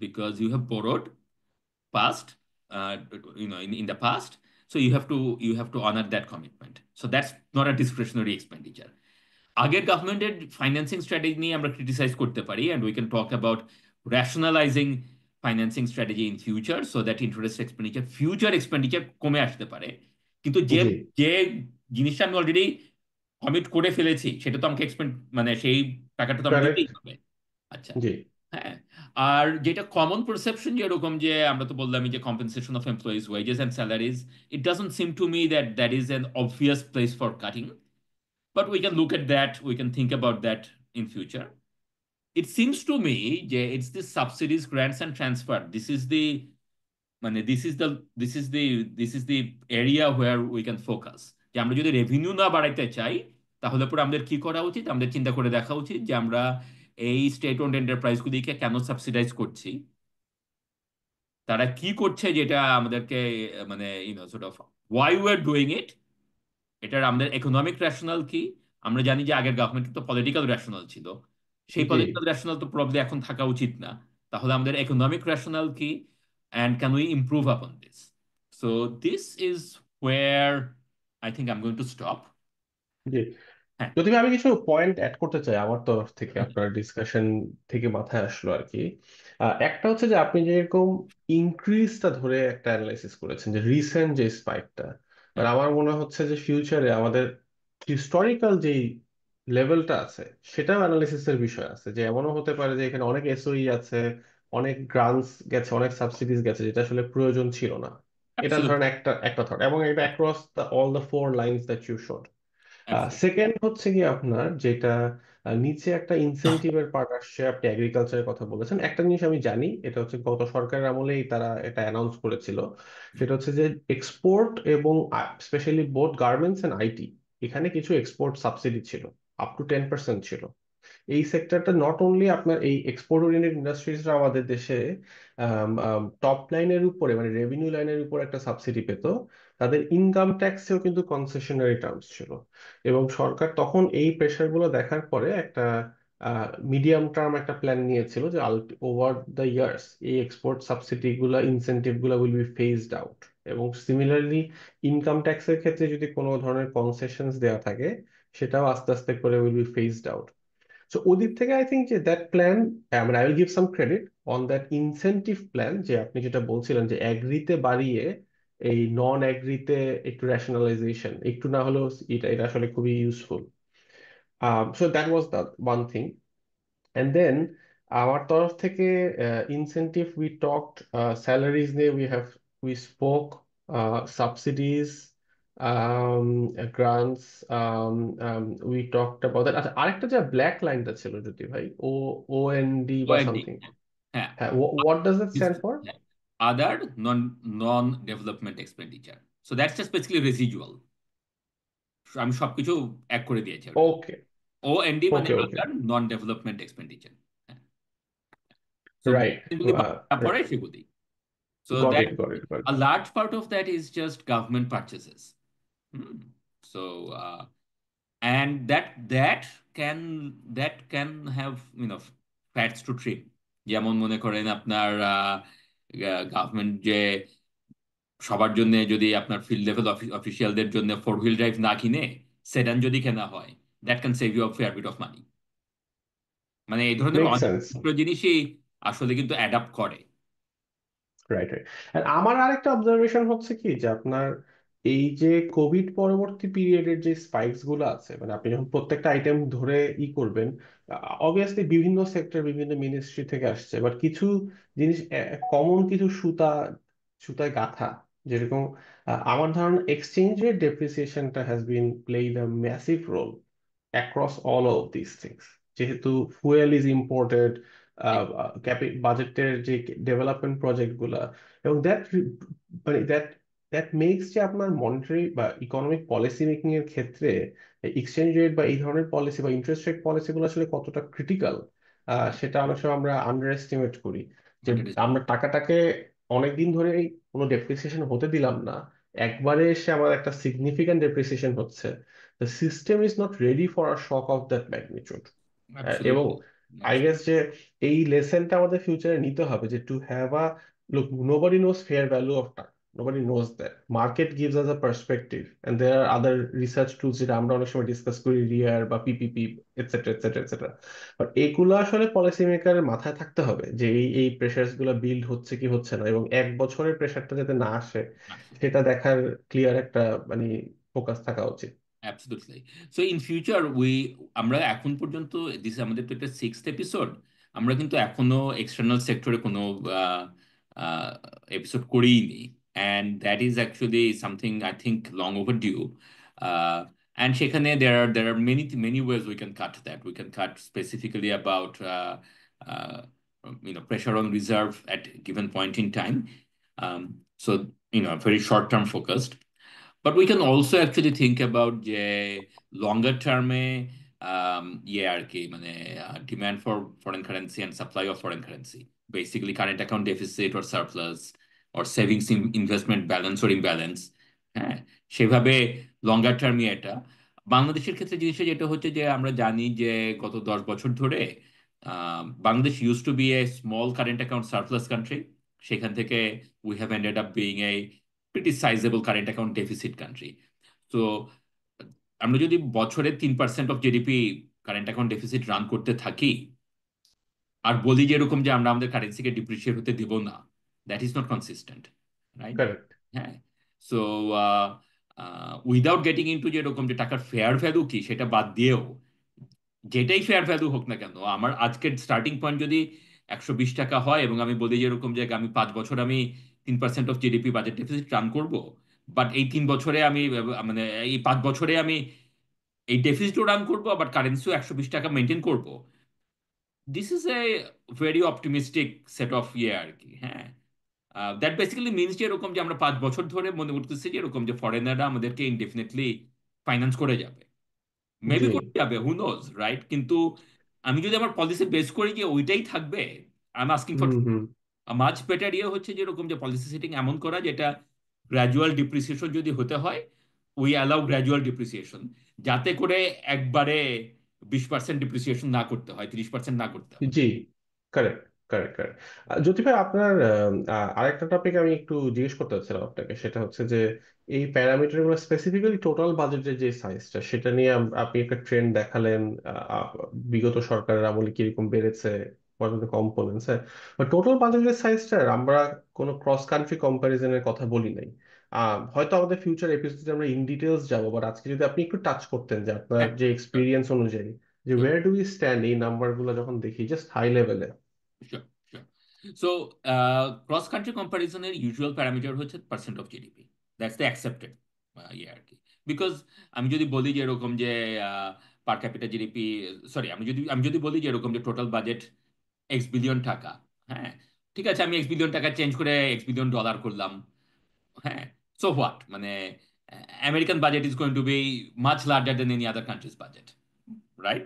because you have borrowed past, in the past, so you have to honor that commitment, so that's not a discretionary expenditure. আগের গভর্নমেন্টের financing strategy নিয়ে আমরা ক্রিটিসাইজ করতে পারি, and we can talk about rationalising financing strategy in future so that interest expenditure future expenditure কমে আসতে পারে। কিন্তু যে জি যে জিনিসটা আমি অলরেডি কমিট করে ফেলেছি সেটা তো আমাকে মানে সেই টাকাটা তো আমাকে কারেক্ট দিতেই হবে। আচ্ছা, জি হ্যাঁ। আর যেটা কমন পারসেপশন যেরকম যে আমরা তো বললামই যে compensation of employees wages and salaries, it doesn't seem to me that that is an obvious place for cutting, but we can look at that, we can think about that in future. It seems to me যে it's the subsidies, grants and transfer, মানে this is the area where we can focus. যে আমরা যদি revenue না বাড়াইতে চাই তাহলে পরে আমাদের কি করা উচিত, আমাদের চিন্তা করে দেখা উচিত যে আমরা এই স্টেট ওন্ড এন্টারপ্রাইজগুলিকে কেন সাবসিডাইজ করছি, তারা কি করছে যেটা আমাদেরকে মানে sort of why we are doing it, এটার আমাদের ইকোনমিক রেশনাল কি। আমরা জানি যে আগের গভর্নমেন্টের তো পলিটিক্যাল রেশনাল ছিল, সেই জি পলিটিক্যাল রেশনাল তো প্রবলি এখন থাকা উচিত না। তাহলে আমাদের ইকোনমিক রেশনাল কি, and can we improve upon this. So this is where I think I am going to stop. জি হ্যাঁ। যদি আমি কিছু পয়েন্ট অ্যাড করতে চাই আমার তরফ থেকে, আপনার ডিসকাশন থেকে মাথায় আসলো আর কি। একটা হচ্ছে যে আপনি যেরকম ইনক্রিজটা ধরে একটা অ্যানালাইসিস করেছেন যে রিসেন্ট যে স্পাইকটা, আর হ্যাঁ, আমার মনে হচ্ছে যে ফিউচারে আমাদের হিস্টোরিক্যাল যেই লেভেলটা আছে সেটাও অ্যানালিসিসের বিষয় আছে, যে এমনও হতে পারে যে এখানে অনেক এসওই আছে, অনেক গ্রান্টস গেছে, অনেক সাবসিডিজ গেছে যেটা আসলে প্রয়োজন ছিল না। এটা ধরেন অ্যাবসলিউটলি, একটা একটা থট, এবং এটা across the all the four lines that you showed. Absolutely. Second হচ্ছে কি আপনার যেটা নিচে একটা ইনসেনটিভের পার্ট আসছে, আপনি এগ্রিকালচারের কথা বলেছেন। একটা জিনিস আমি জানি, এটা হচ্ছে গত সরকারের আমলেই তারা এটা অ্যানাউন্স করেছিল, সেটা হচ্ছে যে এক্সপোর্ট এবং specially both garments and IT, এখানে কিছু এক্সপোর্ট সাবসিডি ছিল, আপ টু 10% ছিল। এই সেক্টরটা নট অনলি আপনার এই এক্সপোর্ট ওরিয়েন্টেড ইন্ডাস্ট্রিজরা আমাদের দেশে টপ লাইনের উপরে মানে রেভিনিউ লাইনের উপর একটা সাবসিডি পেত, তাদের ইনকাম ট্যাক্সেও কিন্তু কনসেশনারি টার্মস ছিল। এবং সরকার তখন এই প্রেশারগুলো দেখার পরে একটা মিডিয়াম টার্ম একটা প্ল্যান নিয়েছিল যে ওভার দ্য ইয়ার্স এই এক্সপোর্ট সাবসিডি গুলা ইনসেন্টিভ গুলা উইল বি ফেজড আউট। এবং সিমিলারলি ইনকাম ট্যাক্সের ক্ষেত্রে যদি কোনো ধরনের কনসেশনস দেওয়া থাকে সেটাও আস্তে আস্তে করে উইল বি ফেজড আউট। সো ওদিক থেকে আই থিঙ্ক যে দ্যাট প্ল্যান, মানে I will give some credit on that incentive plan, যে আপনি যেটা বলছিলেন যে অ্যাগ্রিতে বাড়িয়ে এই নন অ্যাগ্রিতে একটু রেশনালাইজেশন একটু না হলেও এটা এটা আসলে খুবই useful. So that was the one thing. And then আমার তরফ থেকে ইনসেন্টিভ উই টকড, স্যালারিজ নিয়ে we spoke, subsidies, grants, we talked about that. আচ্ছা আরেকটা যে ব্ল্যাক লাইনটা ছিল যদি ভাই, OND বা ওএনডি, সামথিং। হ্যাঁ। হ্যাঁ, what does that stand for? Other non non development expenditure, so that's just basically residual. আমি সবকিছু এক করে দিয়েছি ওটা। ওকে ও এনডি মানে ওকে ওকে আদার নন ডেভেলপমেন্ট এক্সপেন্ডিচার। সো রাইট যেগুলি বাদ পড়ে সেগুলি। So goat that it got it got a large part of that is just government purchases. Hmm. So and that can have fats to trim. যেমন মনে করেন আপনার গভর্নমেন্ট যে সবার জন্য যদি আপনার ফিল্ড লেভেল অফিসিয়ালদের জন্য 4 হুইল ড্রাইভ না কিনে সেডান যদি কেনা হয়, that can save you a fair bit of money. মানে এই ধরনের মেক অনেক সেন্স। ছোট জিনিসই আসলে কিন্তু অ্যাডাপ্ট করে। Right right. আর আমার আরেকটা অবজারভেশন হচ্ছে কি যে আপনার এই যে কোভিড পরবর্তী পিরিয়ডের যে স্পাইকস গুলো আছে, মানে আপনি যখন প্রত্যেকটা আইটেম ধরে করবেন, অবভিয়াসলি বিভিন্ন সেক্টর বিভিন্ন মিনিস্ট্রি থেকে আসছে, বাট কিছু জিনিস কমন, কিছু সুতায় গাঁথা, যেরকম আমার ধারণা এক্সচেঞ্জ রেট ডেপ্রিসিয়েশনটা has been played a massive role across all of this things. যেহেতু ফুয়েল ইজ ইম্পোর্টেড, বাজেটের যে ডেভেলপমেন্ট প্রজেক্ট গুলা, এবং দ্যাট মানে দ্যাট দ্যাট মেক্স যে আপনার মনিটারি বা ইকোনমিক পলিসি মেকিং এর ক্ষেত্রে এক্সচেঞ্জ রেট বা এই ধরনের পলিসি বা ইন্টারেস্ট রেট পলিসিগুলো আসলে কতটা ক্রিটিক্যাল, সেটা অনেক সময় আমরা আন্ডার এস্টিমেট করি। যে আমরা আন্ডারস্ট্যান্ড। টাকাটাকে অনেকদিন ধরে কোনো ডেপ্রিসিয়েশন হতে দিলাম না, একবারে এসে আমার একটা সিগনিফিক্যান্ট ডেপ্রিসিয়েশন হচ্ছে, the system is not ready for a shock of that magnitude. এবং অ্যাবসলিউটলি। আই গেস যে এই লেসনটা আমাদের ফিউচারে নিতে হবে, যে two have a look, nobody knows fair value of time. Nobody knows that. Market gives us a perspective, and there are other research tools যেটা আমরা অনেক সময় ডিসকাস করি, রিয়ার বা PPP, etcetera etcetera etcetera. But এগুলো আসলে পলিসি মেকারের মাথায় থাকতে হবে যে এই প্রেশারস গুলো বিল্ড হচ্ছে কি হচ্ছে না, এবং এক বছরের প্রেশারটা যাতে না আসে আচ্ছা। সেটা দেখার ক্লিয়ার একটা মানে ফোকাস থাকা উচিত। অ্যাবসলিউটলি। সো ইন ফিউচার আমরা এখন পর্যন্ত, দিস আমাদের তো এটা 6th এপিসোড, আমরা কিন্তু এখনো এক্সটার্নাল সেক্টরে কোনো এপিসোড করিনি। And that is actually something I think long overdue. And সেখানে there are many ways we can cut that. We can cut specifically about pressure on reserve at given point in time. So very short term focused. But we can also actually think about যে longer term এ ইয়ে আর কি, মানে demand for foreign currency and supply of foreign currency, basically current account deficit or surplus or savings investment balance or imbalance। হ্যাঁ, সেভাবে লঙ্গার টার্মে এটা বাংলাদেশের ক্ষেত্রে জিনিসটা যেটা হচ্ছে যে আমরা জানি যে গত 10 বছর ধরে Bangladesh use to be a small current account surplus country. সেখান থেকে we have ended up being a pretty sizable current account deficit country. তো আমরা যদি বছরে 3% of GDP current account deficit run করতে থাকি, আর বলি যে এরকম যে আমরা আমাদের কারেন্সিকে ডিপ্রিসিয়েট হতে দেব না, that is not consistent, right? Correct. হ্যাঁ। সো উইদাউট গেটিং ইনটু যে এরকম যে টাকার ফেয়ার ভ্যালু কি সেটা বাদ দিয়েও, যেটাই ফেয়ার ভ্যালু হোক না কেন, আমার আজকের স্টার্টিং পয়েন্ট যদি 120 টাকা হয় এবং আমি বলি যে এরকম যে আমি 5 বছর আমি 3% of GDP budget deficit run করব, বাট এই 3 বছরে আমি মানে এই 5 বছরে আমি এই ডেফিসিটও রান করবো, আবার কারেন্সিও 120 টাকা মেনটেন করব, this is a very optimistic set of ইয়ে আর কি। হ্যাঁ, দ্যাট বেসিক্যালি মিনস যে এরকম যে আমরা 5 বছর ধরে মনে করতেছি যে এরকম যে ফরেনাররা আমাদেরকে ইনডেফিনেটলি ফাইন্যান্স করে যাবে। মেবি জি। করে যাবে, হু নোজ, রাইট? কিন্তু আমি যদি আমার পলিসি বেস করি যে ওইটাই থাকবে, I am asking for hmm hmm. Much better. ইয়ে হচ্ছে যেরকম যে পলিসি সেটিং এমন করা যেটা গ্র্যাজুয়াল ডিপ্রিসিয়েশন যদি হতে হয়, উই অ্যালাউ গ্র্যাজুয়াল ডিপ্রিসিয়েশন, যাতে করে একবারে 20% ডিপ্রিসিয়েশন না করতে হয়, 30% না করতে হয়। জি। Correct correct correct. জ্যোতি ভাই, আপনার আরেকটা টপিক আমি একটু জিজ্ঞেস করতে চাচ্ছিলাম আপনাকে, সেটা হচ্ছে যে এই প্যারামিটার গুলো স্পেসিফিক্যালি টোটাল বাজেটের যে সাইজটা সেটা নিয়ে আপনি একটা ট্রেন্ড দেখালেন। বিগত সরকারের আমলে কিরকম বেড়েছে, কতটা কম কমেছে। টোটাল বাজেটের সাইজটার আমরা কোনো ক্রস কান্ট্রি কম্প্যারিজনের কথা বলি নাই। হয়তো আমাদের ফিউচার এপিসোডে আমরা ইন ডিটেলস যাবো, বাট আজকে যদি আপনি একটু টাচ করতেন যে আপনার হ্যাঁ, যে এক্সপিরিয়েন্স অনুযায়ী যে sure where do we stand এই নাম্বারগুলো যখন দেখি জাস্ট হাই লেভেলে। Sure sure. So cross country কম্প্যারিজনের ইউজুয়াল প্যারামিটার হচ্ছে percent of GDP, that's the accepted ইয়ে আর কি। বিকজ আমি যদি বলি যে এরকম যে পার ক্যাপিটা জিডিপি, সরি, আমি যদি বলি যে এরকম যে টোটাল বাজেট X বিলিয়ন টাকা, হ্যাঁ, ঠিক আছে, আমি X বিলিয়ন টাকা চেঞ্জ করে X বিলিয়ন ডলার করলাম। হ্যাঁ, সো হোয়াট, মানে American budget is going to B much larger than any other countries budget, right?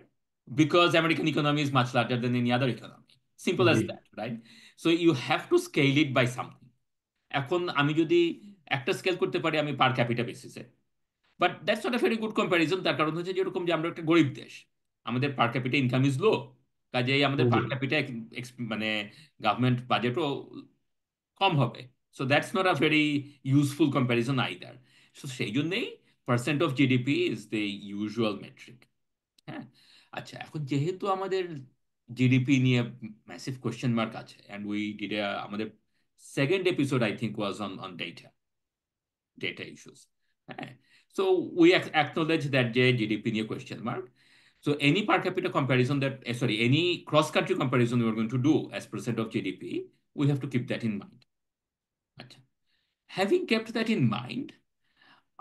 Because American economy is much larger than any other economy. Simple G. as that, right? So you have to scale it by something. এখন আমি যদি একটা scale করতে পারি আমি পার capital বেসিসে, but that's not a very good comparison. তার কারণ হচ্ছে যেরকম যে আমরা একটা গরিব দেশ, আমাদের পার ক্যাপিটা ইনকাম ইজ লো, কাজেই আমাদের জি। পার ক্যাপিটা মানে গভর্নমেন্ট বাজেটও কম হবে। So that's not a very useful comparison either. So সেই জন্যেই percent of GDP is the usual metric. হ্যাঁ। আচ্ছা, এখন যেহেতু আমাদের জিডিপি নিয়ে ম্যাসিভ কোয়েশ্চেন মার্ক আছে, অ্যান্ড উই ডিড আমাদের second episode I think was on data issues. হ্যাঁ। সো উই অ্যাকনোলেজ দ্যাট যে জিডিপি নিয়ে question mark. So any per capita comparison any cross country comparison we are going to do as percent of GDP, we have to keep that in mind. আচ্ছা, having kept that in mind,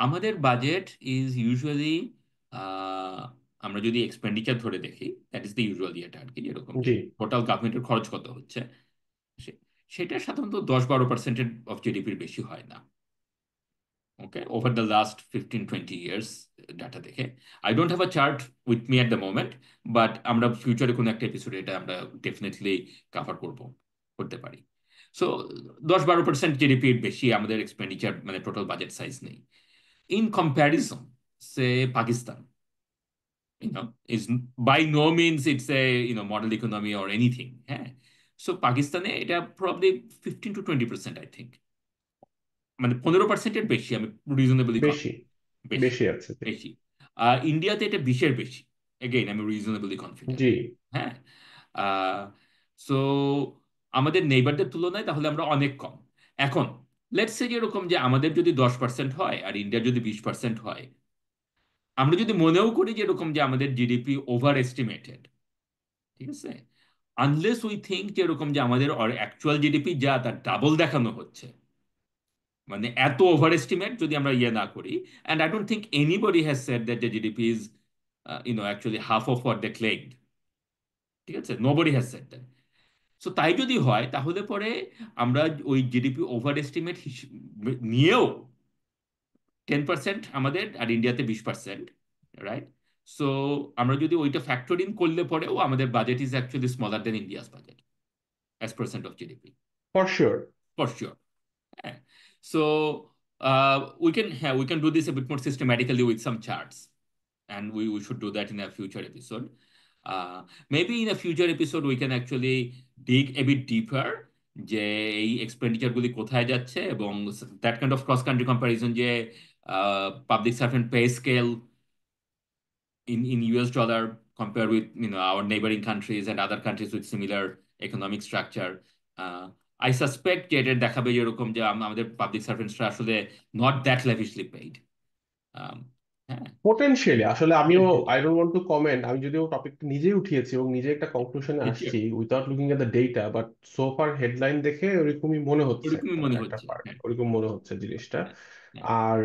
আমাদের budget is usually, আমরা যদি expenditure ধরে দেখি, that is the usual ইয়েটা আর কি, যেরকম যে জি। টোটাল গভর্নমেন্টের খরচ কত হচ্ছে, সে- সেটা সাধারণত 10-12% অফ জিডিপির বেশি হয় না। Okay, over the last 15-20 years data দেখে। I don't have a chart with me at the moment, but আমরা ফিউচারে কোনো একটা এপিসোডে এটা আমরা ডেফিনেটলি কাভার করতে পারি। সো 10-12% জিডিপির বেশি আমাদের এক্সপেন্ডিচার, মানে টোটাল বাজেট সাইজ নেই। In comparison, say Pakistan, is by no means it's a model economy or anything, হ্যাঁ। সো পাকিস্তানে এটা প্রবাবলি 15-20%, আই থিঙ্ক, মানে 15%-এর বেশি, আমি রিজনেবলি বেশি, বেশি, বেশি আছে। বেশি। আর ইন্ডিয়াতে এটা 20-এর বেশি, এগেইন আমি রিজনেবলি কনফিডেন্ট, জি। হ্যাঁ। সো আমাদের নেইবারদের তুলনায় তাহলে আমরা অনেক কম। এখন লেটস সে যেরকম যে আমাদের যদি 10% হয় আর ইন্ডিয়ার যদি 20% হয়, আমরা যদি মনেও করি যে এরকম যে আমাদের জিডিপি ওভার এস্টিমেটেড, ঠিক আছে, আনলেস উই থিঙ্ক যে এরকম যে আমাদের অ্যাকচুয়াল জিডিপি যা তার ডাবল দেখানো হচ্ছে, মানে এত ওভার এস্টিমেট যদি আমরা ইয়ে না করি, and I don't think anybody has said that the GDP is actually half of what they claimed, ঠিক আছে, nobody has said that. So তাই যদি হয় তাহলে পরে আমরা ওই জিডিপি ওভার এস্টিমেট নিয়েও 10% আমাদের আর ইন্ডিয়াতে 20%, রাইট? সো আমরা যদি ওইটা ফ্যাক্টর ইন করলে পরেও আমাদের budget is actually smaller than India's budget as percent of GDP, for sure. For sure. হ্যাঁ। So we can do this a bit more systematically with some charts, and we should do that in a future episode. Uh, Maybe in a future episode we can actually dig a bit deeper যে এই expenditure গুলি কোথায় যাচ্ছে, এবং that kind of cross country comparison, যে public servant pay scale in US dollar compared with our neighboring countries and other countries with similar economic structure. I suspect যে এটা দেখাবে যেরকম যে আমাদের পাবলিক সার্ভেন্টসরা আসলে নট দ্যাট লেভিশলি পেইড। হ্যাঁ। Potentially আসলে আমিও I don't want to comment, আমি যদিও টপিকটা নিজেই উঠিয়েছি এবং নিজে একটা কনক্লুশনে Sure. আসছি without looking at the data, but so far headline দেখে ওরকমই মনে হচ্ছে ওরকমই একটা মনে একটা হচ্ছে, পার্ট, হ্যাঁ। ওরকম মনে হচ্ছে জিনিসটা। হ্যাঁ, হ্যাঁ। আর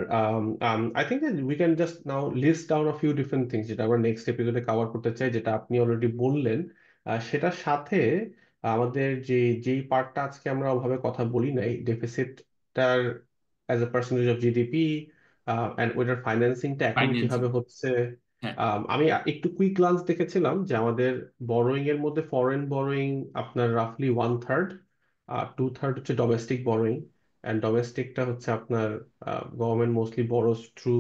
I think we can just now list down a few different things যেটা আমরা নেক্সট এপিসোডে কভার করতে চাই, যেটা আপনি অলরেডি বললেন। সেটার সাথে আমাদের যেই পার্টটা আজকে আমরা ওভাবে কথা বলি নাই, ডেফিসিটটার as a percentage of GDP, and ওইটার ফাইন্যান্সিংটা এখন ফাইন্যান্সিং। কিভাবে হচ্ছে। হ্যাঁ। আমি একটু কুইক গ্লান্স দেখেছিলাম যে আমাদের বরোয়িং এর মধ্যে ফরেন বরোয়িং আপনার রাফলি 1/3, আর 2/3 হচ্ছে ডোমেস্টিক বরোয়িং। অ্যান্ড ডোমেস্টিকটা হচ্ছে আপনার government mostly borrows through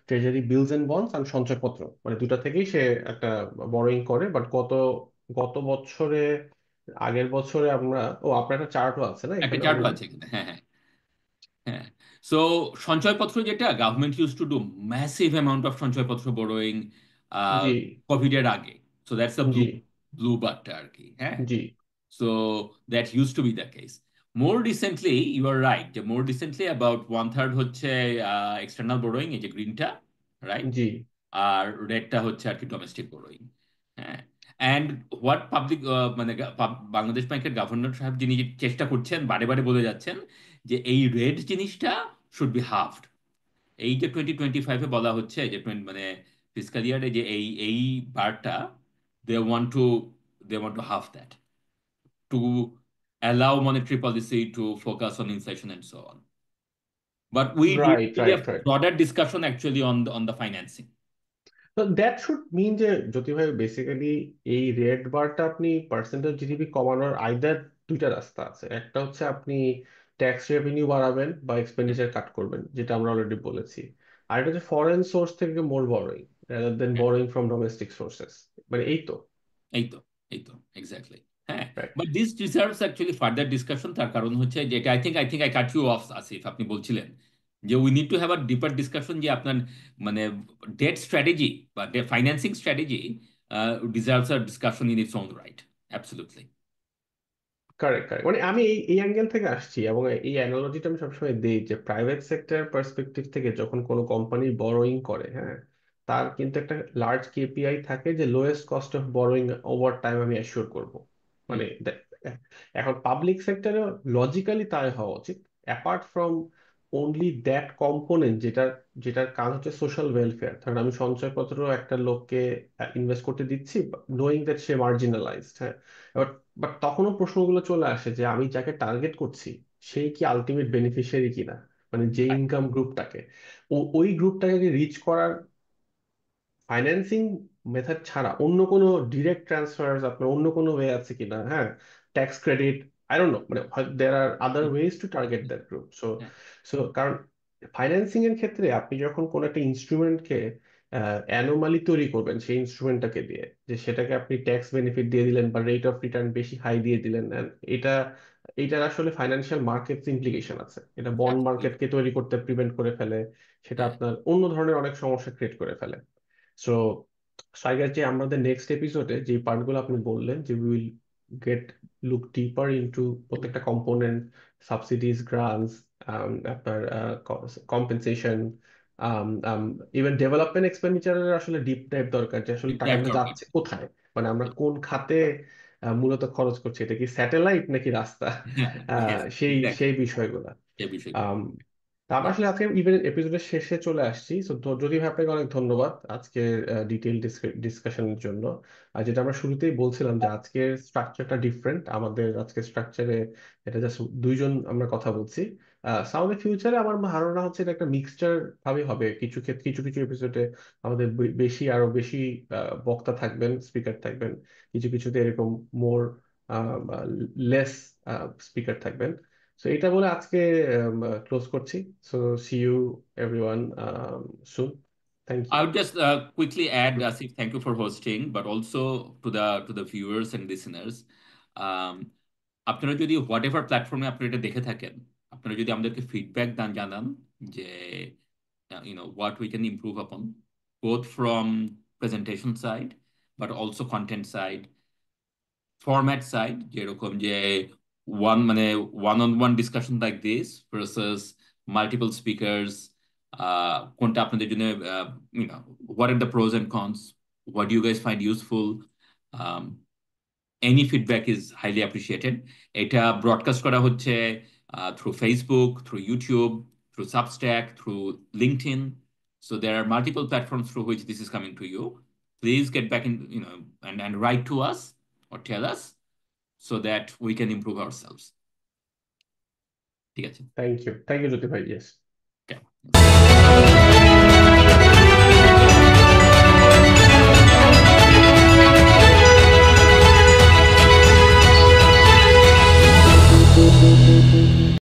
treasury bills and bonds আর সঞ্চয়পত্র, মানে দুটা থেকেই সে একটা বরোয়িং করে। বাট গত গত বছরে, আগের বছরে আমরা, ও আপনার একটা চার্টও আছে না একটা এখানে চার্টও অলরেডি? আছে এখানে, হ্যাঁ, হ্যাঁ, হ্যাঁ। সো সঞ্চয়পত্র যেটা government use to do massive amount of সঞ্চয়পত্র বোরোয়িং জি, কোভিডের আগে। So that's the G, blue বারটা আর কি, হ্যাঁ। জি, So that used to be the case. More recently, you are right. More recently, about 1/3 হচ্ছে external borrowing, এই যে গ্রিনটা, right? জি, আর রেডটা হচ্ছে আর কি ডোমেস্টিক borrowing, হ্যাঁ। অ্যান্ড হোয়াট পাবলিক, মানে বাংলাদেশ ব্যাংকের গভর্নর সাহেব যিনি চেষ্টা করছেন, বারে বারে বলে যাচ্ছেন যে এই রেড জিনিসটা শুড বি হাফড। এই যে 2025-এ বলা হচ্ছে যে মানে ফিসকাল ইয়ারে যে এই বারটা, they want to they want to half that, to allow monetary policy to focus on inflation and so on. But we need right, actually right, a right. broader discussion actually on the financing. তো that should মিন যে জ্যোতি ভাই basically এই red বারটা আপনি percentage GDP কমানোর either দুইটা রাস্তা আছে। একটা হচ্ছে আপনি ট্যাক্স রেভিনিউ বাড়াবেন বা এক্সপেন্ডিচার কাট করবেন, যেটা আমরা অলরেডি বলেছি। আর এটা হচ্ছে ফরেন সোর্স থেকে মোর বরোয়িং রাদার দেন হ্যাঁ, বরোয়িং ফ্রম ডোমেস্টিক সোর্সেস, মানে এই তো। এই তো, এই তো, এক্স্যাক্টলি, হ্যাঁ। Right. But this deserves actually further discussion. তার কারণ হচ্ছে যেটা I think I cut you off, Asif, আপনি বলছিলেন যে we need to have a deeper discussion, যে আপনার মানে ডেট স্ট্র্যাটেজি বা financing strategy deserves a discussion in its own right. Absolutely. Correct, correct. মানে আমি এই অ্যাঙ্গেল থেকে আসছি এবং এই অ্যানালজিটা আমি সবসময় দিই যে প্রাইভেট সেক্টর পার্সপেক্টিভ থেকে যখন কোনো কোম্পানি বরোয়িং করে, হ্যাঁ, তার কিন্তু একটা লার্জ কেপিআই থাকে যে lowest cost of borrowing over time আমি অ্যাসিওর করব। হুম। মানে এখন পাবলিক সেক্টরে লজিক্যালি তাই হওয়া উচিত, apart from only that component যেটার যেটার কাজ হচ্ছে সোশ্যাল ওয়েলফেয়ার। ধরেন আমি সঞ্চয়পত্র একটা লোককে ইনভেস্ট করতে দিচ্ছি নোয়িং দ্যাট সে মার্জিনালাইজড, হ্যাঁ। বাট তখনও প্রশ্নগুলো চলে আসে যে আমি যাকে টার্গেট করছি সেই কি আলটিমেট বেনিফিশিয়ারি কিনা। মানে যে ইনকাম গ্রুপটাকে, ওই গ্রুপটাকে রিচ করার ফাইন্যান্সিং মেথড ছাড়া অন্য কোনো ডিরেক্ট ট্রান্সফার, আপনার অন্য কোনো ওয়ে আছে কিনা, হ্যাঁ, tax credit, I don't know, মানে there are other ways to target that group. So হ্যাঁ, সো কারণ ফাইন্যান্সিং এর ক্ষেত্রে আপনি যখন কোন একটা ইনস্ট্রুমেন্টকে অ্যানোমালি তৈরি করবেন সেই ইনস্ট্রুমেন্টটাকে দিয়ে, যে সেটাকে আপনি ট্যাক্স বেনিফিট দিয়ে দিলেন বা রেট অফ রিটার্ন বেশি হাই দিয়ে দিলেন, and এটা এটার আসলে ফাইন্যান্সিয়াল মার্কেট ইমপ্লিকেশন আছে, এটা বন্ড absolutely, মার্কেটকে তৈরি করতে প্রিভেন্ট করে ফেলে, সেটা হ্যাঁ। আপনার অন্য ধরনের অনেক সমস্যা ক্রিয়েট করে ফেলে। সো সাইগার, যে আমাদের নেক্সট এপিসোডে যে পার্টগুলো আপনি বললেন যে উইল গেট লুক ডিপার ইনটু প্রত্যেকটা কম্পোনেন্ট, সাবসিডিজ, গ্রান্টস, আপনার কম্পেনসেশন, ইভেন ডেভেলপমেন্ট এক্সপেন্ডিচারের আসলে ডিপ ডাইভ দরকার, যে আসলে ডিপ ডাইভ টাকাটা দরকার। যাচ্ছে কোথায়, মানে আমরা কোন খাতে মূলত খরচ করছি, এটা কি স্যাটেলাইট নাকি রাস্তা, হ্যাঁ, সেই এক্স্যাক্টলি, সেই বিষয়গুলো। সেই বিষয়গুলো। আম, তা আমরা আসলে আজকে ইভেন এপিসোডের শেষে চলে আসছি। যদি ভাই, আপনাকে অনেক ধন্যবাদ আজকের ডিটেইল ডিসকাশনের জন্য। আর যেটা আমরা শুরুতেই বলছিলাম যে আজকের স্ট্রাকচারটা ডিফারেন্ট, আমাদের আজকের স্ট্রাকচারে এটা জাস্ট দুইজন আমরা কথা বলছি। সাউন্ড ফিউচারে আমার ধারণা হচ্ছে এটা একটা মিক্সচার ভাবে হবে, কিছু ক্ষেত্রে কিছু কিছু এপিসোডে আমাদের আরো বেশি বক্তা থাকবেন, স্পিকার থাকবেন, কিছু কিছুতে এরকম মোর লেস স্পিকার থাকবেন। সো এটা বলে আজকে ক্লোজ করছি। So see you everyone soon. Thank you. I would just quickly add, Asif, thank you for hosting, but also to the viewers and listeners. Um, আপনারা যদি হোয়াট এভার প্ল্যাটফর্মে আপনারা এটা দেখে থাকেন, আপনারা যদি আমাদেরকে ফিডব্যাক জানান যে what we can improve upon, both from presentation side, but also content side, format side, যেরকম যে one on one discussion like this versus multiple speakers, কোনটা আপনাদের জন্য, what are the pros and cons, what you guys find useful, any feedback is highly appreciated. এটা broadcast করা হচ্ছে through Facebook, through YouTube, through Substack, through LinkedIn, so there are multiple platforms through which this is coming to you. Please get back in, and write to us or tell us so that we can improve ourselves. ঠিক আছে? Thank you জ্যোতি ভাই, yes. Okay.